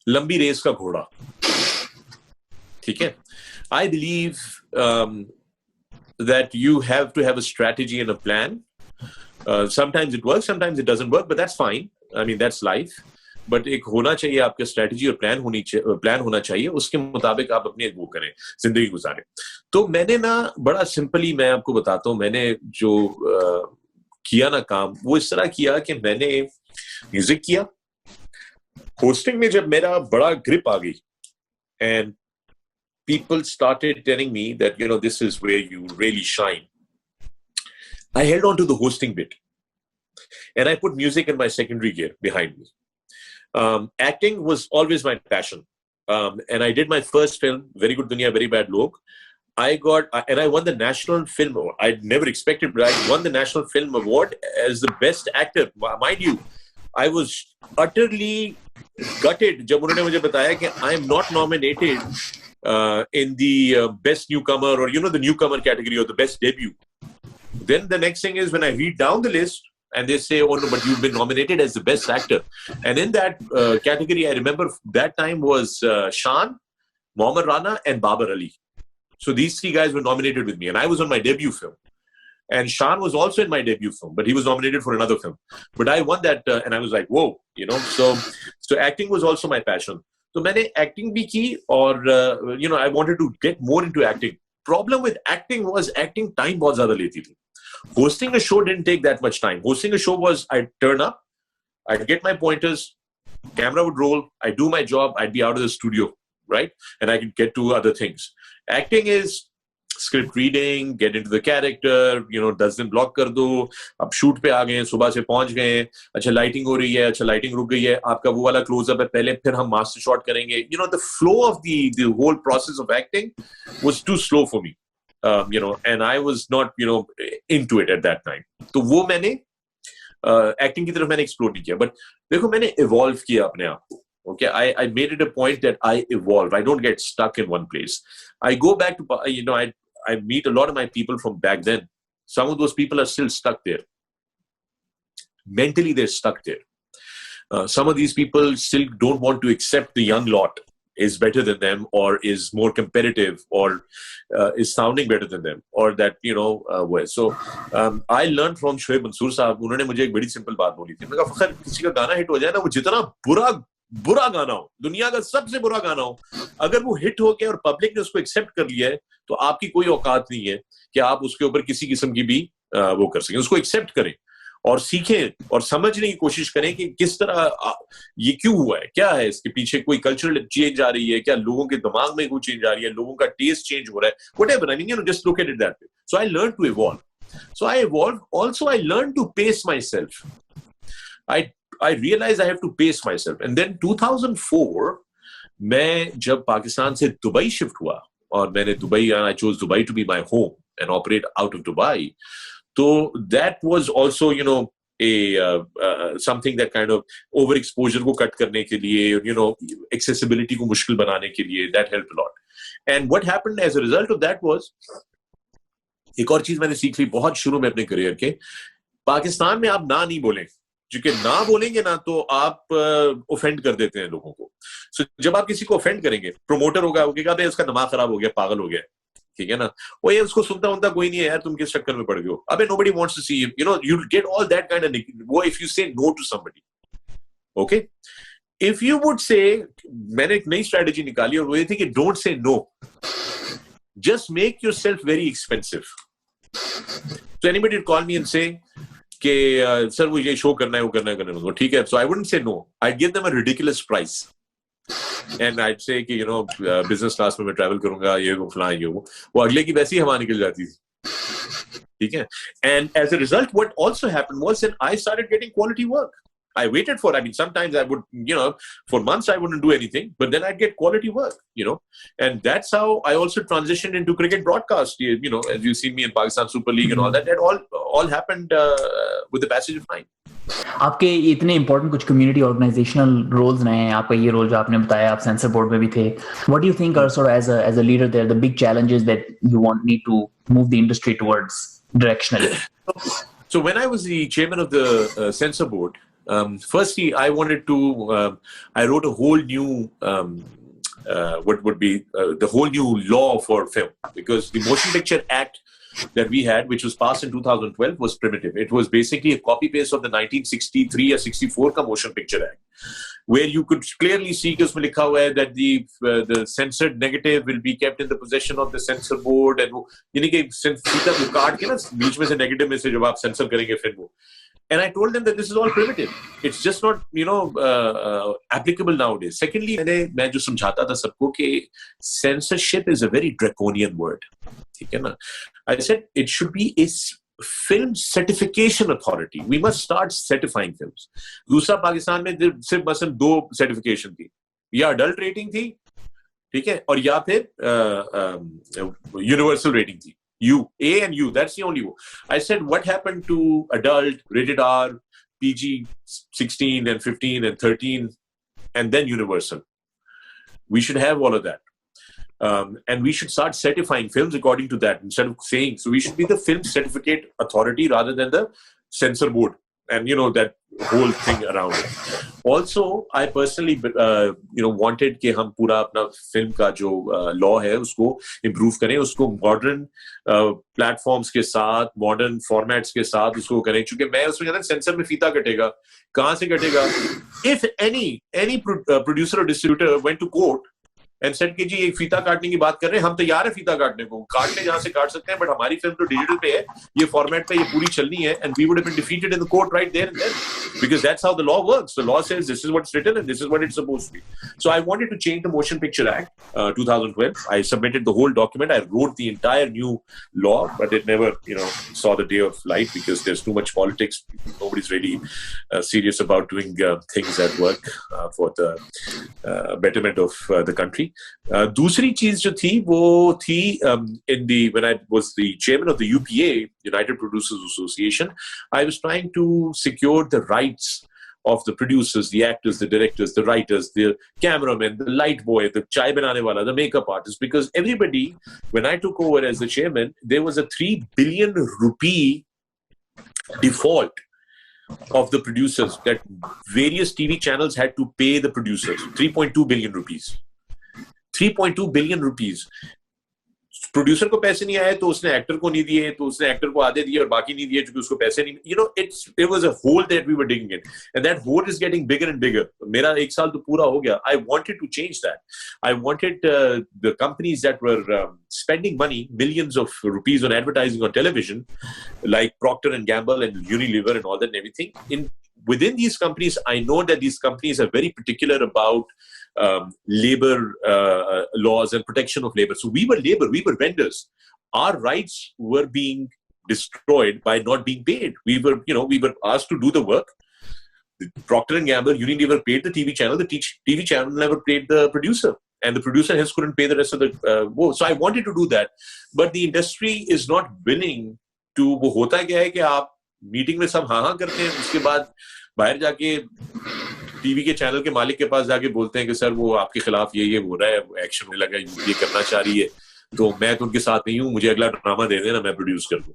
B: लंबी race का घोड़ा. ठीक है? I believe that you have to have a strategy and a plan. Sometimes it works, sometimes it doesn't work, but that's fine. I mean, that's life. But एक होना चाहिए आपका strategy और प्लान होना चाहिए, उसके मुताबिक आप अपनी वो करें, जिंदगी गुजारें. तो मैंने ना बड़ा सिंपली मैं आपको बताता हूँ, मैंने जो किया ना काम, वो इस तरह किया कि मैंने म्यूजिक किया. होस्टिंग में जब मेरा बड़ा ग्रिप आ गई, and people started telling me that, you know, this is where you really shine, I held on to the hosting bit, and I put music in my secondary gear behind me. Acting was always my passion, and I did my first film, Very Good Dunya, Very Bad Log. I won the National Film Award. I'd never expected, but I won the National Film Award as the best actor. Mind you, I was utterly gutted जब उन्होंने मुझे बताया कि I am not nominated in the best newcomer, or, you know, the newcomer category, or the best debut. Then the next thing is when I read down the list and they say, oh no, but you've been nominated as the best actor. And in that category, I remember that time was Shaan, Mohammad Rana, and Babar Ali. So these three guys were nominated with me, and I was on my debut film. And Shaan was also in my debut film, but he was nominated for another film. But I won that, and I was like, whoa, you know. So acting was also my passion. So मैंने acting भी की, और you know, I wanted to get more into acting. Problem with acting was acting time बहुत ज़्यादा लेती थी. Hosting a show didn't take that much time. Hosting a show was, I'd turn up, I'd get my pointers, camera would roll, I'd do my job, I'd be out of the studio, right? And I could get to other things. Acting is script reading, get into the character, you know, 10 दिन block कर दो, अब shoot पे आ गए, सुबह से पहुंच गए, अच्छा lighting हो रही है, अच्छा lighting रुक गई है, आपका वो वाला close-up है पहले, फिर हम master shot करेंगे. You know, the flow of the whole process of acting was too slow for me. You know, and I was not, you know, into it at that time. तो वो मैंने acting की तरफ मैंने explore नहीं किया. But देखो, मैंने evolve किया अपने आप को. Okay, I made it a point that I evolve. I don't get stuck in one place. I go back to, you know, I meet a lot of my people from back then. Some of those people are still stuck there. Mentally, they're stuck there. Some of these people still don't want to accept the young lot is better than them, or is more competitive, or is sounding better than them, or that, you know, way. So I learned from Shoaib Mansoor साहब. उन्होंने मुझे एक बड़ी simple बात बोली थी. मैंने कहा, फखर, किसी का गाना हिट हो जाए ना, वो जितना बुरा गाना हो, दुनिया का सबसे बुरा गाना हो, अगर वो हिट हो गया और पब्लिक ने उसको एक्सेप्ट कर लिया है, तो आपकी कोई औकात नहीं है कि आप उसके ऊपर किसी किस्म की भी वो कर सकें. उसको एक्सेप्ट करें और सीखें और समझने की कोशिश करें कि किस तरह ये क्यों हुआ है, क्या है इसके पीछे, कोई कल्चरल चेंज आ रही है क्या, लोगों के दिमाग में कोई चेंज आ रही है, लोगों का टेस्ट चेंज हो रहा है, whatever. I mean, you know, just look at it that way. So I learned to evolve. So I evolved. Also, I learned to pace myself. I realized I have to pace myself. And then 2004, मैं जब पाकिस्तान से Dubai shift हुआ, और मैंने Dubai, I chose Dubai to be my home and operate out of Dubai. So that was also, you know, something that kind of overexposure को cut करने के लिए, accessibility को मुश्किल बनाने के लिए, that helped a lot. And what happened as a result of that was, एक और चीज मैंने सीख ली बहुत शुरू में अपने करियर के, पाकिस्तान में आप ना नहीं बोलें, क्योंकि ना बोलेंगे ना तो आप ऑफेंड कर देते हैं लोगों को. So, जब आप किसी को ऑफेंड करेंगे, प्रोमोटर होगा, वो कहेगा उसका दिमाग खराब हो गया, पागल हो गया, ठीक है ना, वो ये उसको सुनता कोई नहीं है यार, तुम किस चक्कर में पड़ गए हो, अबे nobody wants to see you, you'll get all that kind of वो if you say no to somebody. Okay, if you would say, मैंने एक नई स्ट्रेटेजी निकाली और वो ये थी कि don't say no, just make yourself very expensive. So anybody would call me and say कि सर वो ये शो करना है, वो करना है, ठीक है. So I wouldn't say no, I'd give them a ridiculous price. And I'd say कि business class में मैं travel करूंगा, ये वो फलां ये वो अगले की वैसी हवा निकल जाती थी, ठीक है. And as a result, what also happened was that I started getting quality work. I waited for, sometimes I would, for months I wouldn't do anything, but then I'd get quality work, and that's how I also transitioned into cricket broadcast, as you see me in Pakistan Super League and all that, all happened with the passage of time.
A: आपके इतने important कुछ community organizational roles रहे हैं, आपका ये role जो आपने बताया, आप censor board में भी थे. What do you think are sort of as a leader there, the big challenges that you need to move the industry towards directionally?
B: So when I was the chairman of the censor board, firstly, I wanted to, I wrote a whole new, what would be the whole new law for film, because the Motion Picture Act that we had, which was passed in 2012, was primitive. It was basically a copy-paste of the 1963 or 64 का Motion Picture Act, where you could clearly see कि उसमें लिखा हुआ है that the censored negative will be kept in the possession of the censor board, and वो यानी कि सीधा वो काट के ना बीच में से negative में से जब आप censor करेंगे फिल्म को. And I told them that this is all primitive. It's just not, applicable nowadays. Secondly, मैं जो समझाता था सबको कि censorship is a very draconian word. ठीक है ना? I said it should be a film certification authority. We must start certifying films. दूसरा पाकिस्तान में सिर्फ मसलन 2 certification थी, या adult rating थी, ठीक है, और या फिर universal rating थी. A and U, that's the only one. I said, what happened to adult, rated R, PG 16 and 15 and 13, and then universal? We should have all of that. And we should start certifying films according to that, instead of saying, so we should be the film certificate authority rather than the censor board. And that whole thing around it. Also, I personally, wanted कि हम पूरा अपना film का जो law है उसको improve करें, उसको modern platforms के साथ, modern formats के साथ उसको करें, क्योंकि मैं उसमें कहता सेंसर में फीता कटेगा, कहाँ से कटेगा? If any producer or distributor went to court and said कि जी एक फीता काटने की बात कर रहे हैं, हम तैयार है फीता काटने को, काटने जहां से काट सकते हैं, बट हमारी फिल्म तो डिजिटल पे है, ये फॉर्मेट पे ये पूरी चलनी है, and we would have been defeated in the court right there and then, because that's how the law works. The law says this is what's written and this is what it's supposed to be. So I wanted to change the Motion Picture Act, 2012. I submitted the whole document. I wrote the entire new law, but it never, saw the day of light because there's too much politics. Nobody's really serious about doing things that work for the betterment of the country. दूसरी चीज जो थी वो थी when I was the chairman of the UPA, United Producers Association, I was trying to secure the rights of the producers, the actors, the directors, the writers, the cameraman, the light boy, the chai banane wala, the makeup artist, because everybody, when I took over as the chairman, there was a 3 billion rupee default of the producers that various TV channels had to pay the producers. 3.2 billion rupees. 3.2 billion rupees. Producer को पैसे नहीं आए तो उसने actor को नहीं दिए, तो उसने एक्टर को आधे दिए और बाकी नहीं दिए क्योंकि उसको पैसे नहीं, it was a hole that we were digging in, and that hole is getting bigger and bigger. मेरा 1 साल तो पूरा हो गया. I wanted to change that. I wanted the companies that were spending money, millions of rupees on advertising on television, like Procter and Gamble and Unilever and all that and everything. Within these companies, I know that these companies are very particular about labor laws and protection of labor. So we were vendors. Our rights were being destroyed by not being paid. We were asked to do the work. Procter and Gamble, Unilever paid the TV channel. The TV channel never paid the producer, and the producer hence couldn't pay the rest of the. So I wanted to do that, but the industry is not willing to. वो होता क्या है कि आप meeting में सब हाँ करते हैं, उसके बाद बाहर जाके टीवी के चैनल के मालिक के पास जाके बोलते हैं कि सर वो आपके खिलाफ ये हो रहा है, एक्शन होने लगा, ये करना चाह रही है, तो मैं तो उनके साथ नहीं हूँ, मुझे अगला ड्रामा दे देना, मैं प्रोड्यूस कर दूँ.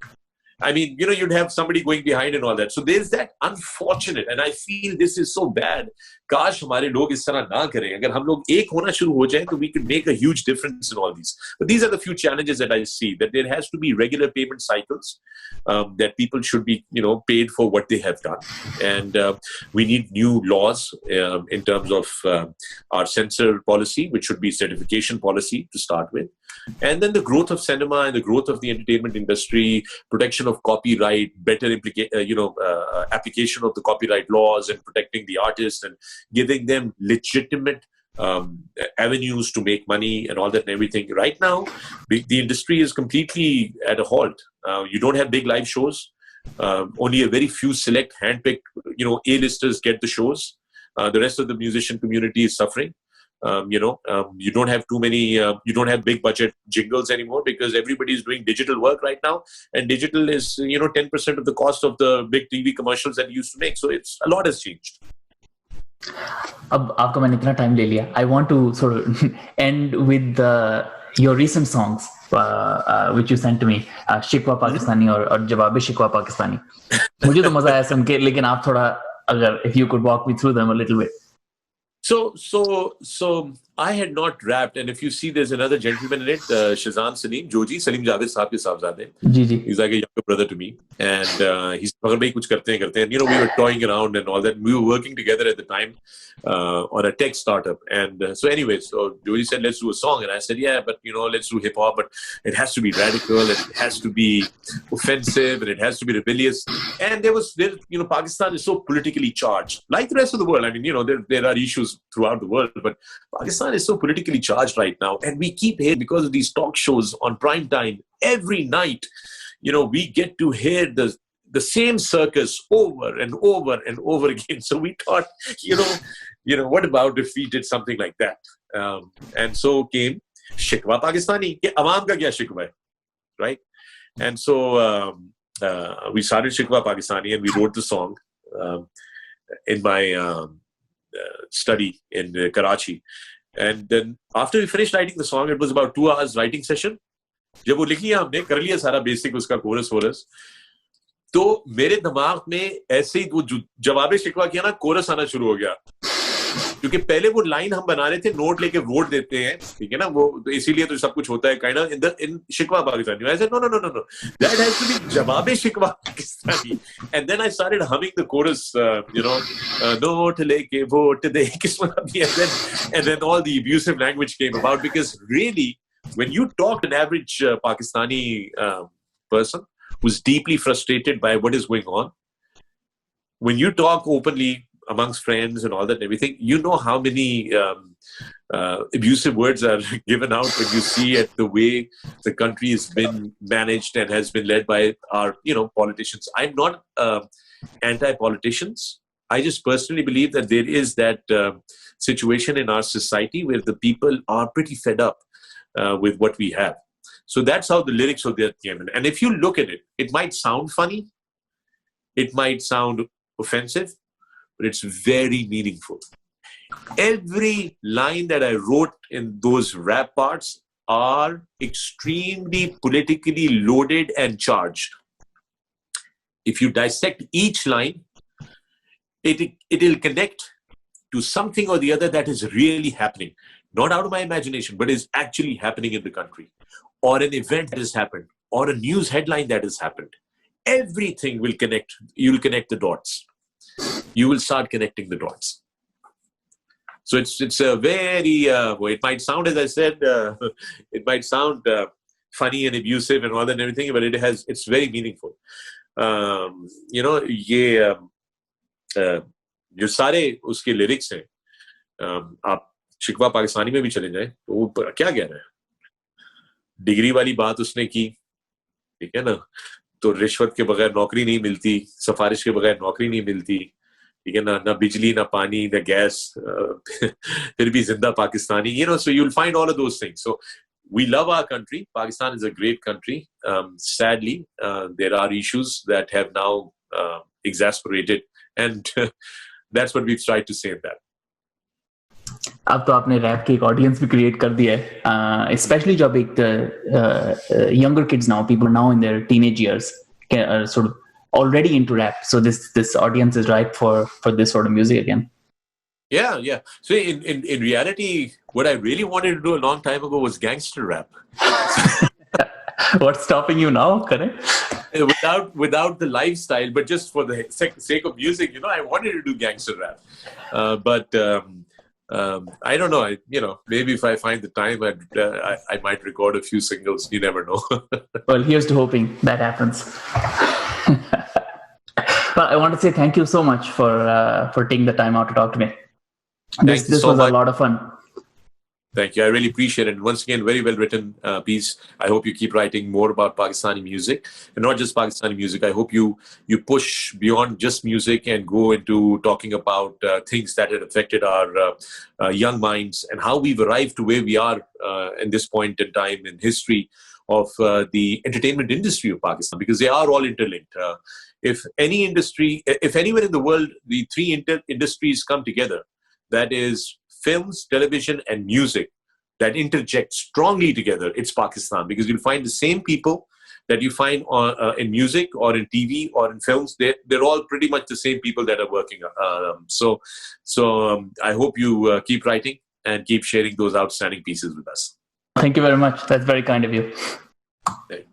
B: I mean, you'd have somebody going behind and all that. So there's that unfortunate, and I feel this is so bad. काश हमारे लोग इस तरह ना करें. अगर हम लोग एक होना शुरू हो जाए, तो we could make a huge difference in all these. But these are the few challenges that I see. That there has to be regular payment cycles. That people should be, paid for what they have done, and we need new laws in terms of our censor policy, which should be certification policy to start with. And then the growth of cinema and the growth of the entertainment industry, protection of copyright, better application of the copyright laws, and protecting the artists and giving them legitimate avenues to make money and all that and everything. Right now, the industry is completely at a halt. You don't have big live shows. Only a very few select, handpicked, A-listers get the shows. The rest of the musician community is suffering. You don't have too many, you don't have big budget jingles anymore, because everybody is doing digital work right now, and digital is 10% of the cost of the big TV commercials that you used to make. So a lot has changed.
A: अब आपका मैंने इतना time ले लिया. I want to sort of end with your recent songs which you sent to me, शिकवा पाकिस्तानी और जवाब शिकवा पाकिस्तानी. मुझे तो मजा आया सुन के, लेकिन आप थोड़ा अगर if you could walk me through them a little bit.
B: So I had not rapped, and if you see, there's another gentleman in it, Shazan Salim Joji, Salim Javed साहब के साहबजादे.
A: जी.
B: He's like a younger brother to me, and he's मगर भाई कुछ करते हैं. We were toying around and all that. We were working together at the time on a tech startup, and so Joji said, let's do a song, and I said, yeah, but let's do hip hop, but it has to be radical, and it has to be offensive, and it has to be rebellious. And Pakistan is so politically charged, like the rest of the world. I mean, there are issues throughout the world, but Pakistan is so politically charged right now, and we keep hearing, because of these talk shows on prime time every night, we get to hear the same circus over and over and over again. So we thought, what about if we did something like that? And so came Shikwa Pakistani. Ke awam ka kya shikwa hai, right? And so we started Shikwa Pakistani, and we wrote the song in my study in Karachi. And then after we finished writing the song, it was about 2 hours writing session. जब वो लिख लिया हमने, कर लिया सारा basic उसका coarse vores, तो मेरे दिमाग में ऐसे ही वो जवाबे शिकवा किया ना, कोरस आना शुरू हो गया. क्योंकि पहले वो लाइन हम बना रहे थे, नोट लेके वोट देते हैं, ठीक है ना, वो तो इसीलिए तो सब कुछ होता है kind of in शिकवा Pakistani. I said no, that has to be जवाबे शिकवा Pakistani. And then I started humming the chorus, note लेके वोट दे किस्मत, and then all the abusive language came about, because really, when you talk to an average Pakistani person who's deeply frustrated by what is going on, when you talk openly amongst friends and all that and everything, how many abusive words are given out when you see at the way the country has been managed and has been led by our, politicians. I'm not anti-politicians. I just personally believe that there is that situation in our society where the people are pretty fed up with what we have. So that's how the lyrics of that came in. And if you look at it, it might sound funny, it might sound offensive, but it's very meaningful. Every line that I wrote in those rap parts are extremely politically loaded and charged. If you dissect each line, it'll connect to something or the other that is really happening. Not out of my imagination, but is actually happening in the country, or an event that has happened, or a news headline that has happened. Everything will connect. You'll connect the dots. You will start connecting the dots. So it's a very, it might sound, as I said, it might sound funny and abusive and all that and everything, but it's very meaningful. जो सारे उसके lyrics हैं, आप शिकवा पाकिस्तानी में भी चले जाएं, तो वो क्या कह रहा है? डिग्री वाली बात उसने की, ठीक है ना, तो रिश्वत के बगैर नौकरी नहीं मिलती, सिफारिश के बगैर नौकरी नहीं मिलती, ठीक है ना, ना बिजली, ना पानी, ना गैस, फिर भी जिंदा Pakistani. So you'll find all of those things. So we love our country. Pakistan is a great country. Sadly, there are issues that have now exasperated, and that's what we've tried to say in that.
A: अब तो आपने rap की एक audience भी create कर दिया है, specially जब एक younger kids now, people now in their teenage years are sort of already into rap, so this audience is ripe for this sort of music again.
B: Yeah. So in reality, what I really wanted to do a long time ago was gangster rap.
A: What's stopping you now, correct?
B: Without the lifestyle, but just for the sake of music, I wanted to do gangster rap. But I don't know. Maybe if I find the time, I might record a few singles. You never know.
A: Well, here's to hoping that happens. Well, I want to say thank you so much for taking the time out to talk to me. This was a lot of fun.
B: Thank you. I really appreciate it. And once again, very well written piece. I hope you keep writing more about Pakistani music, and not just Pakistani music. I hope you push beyond just music and go into talking about things that had affected our young minds and how we've arrived to where we are in this point in time in history of the entertainment industry of Pakistan, because they are all interlinked. If anywhere in the world, the three industries come together, that is films, television, and music, that interject strongly together, it's Pakistan, because you'll find the same people that you find in music or in TV or in films. They're all pretty much the same people that are working. So I hope you keep writing and keep sharing those outstanding pieces with us.
A: Thank you very much. That's very kind of you.
B: Okay.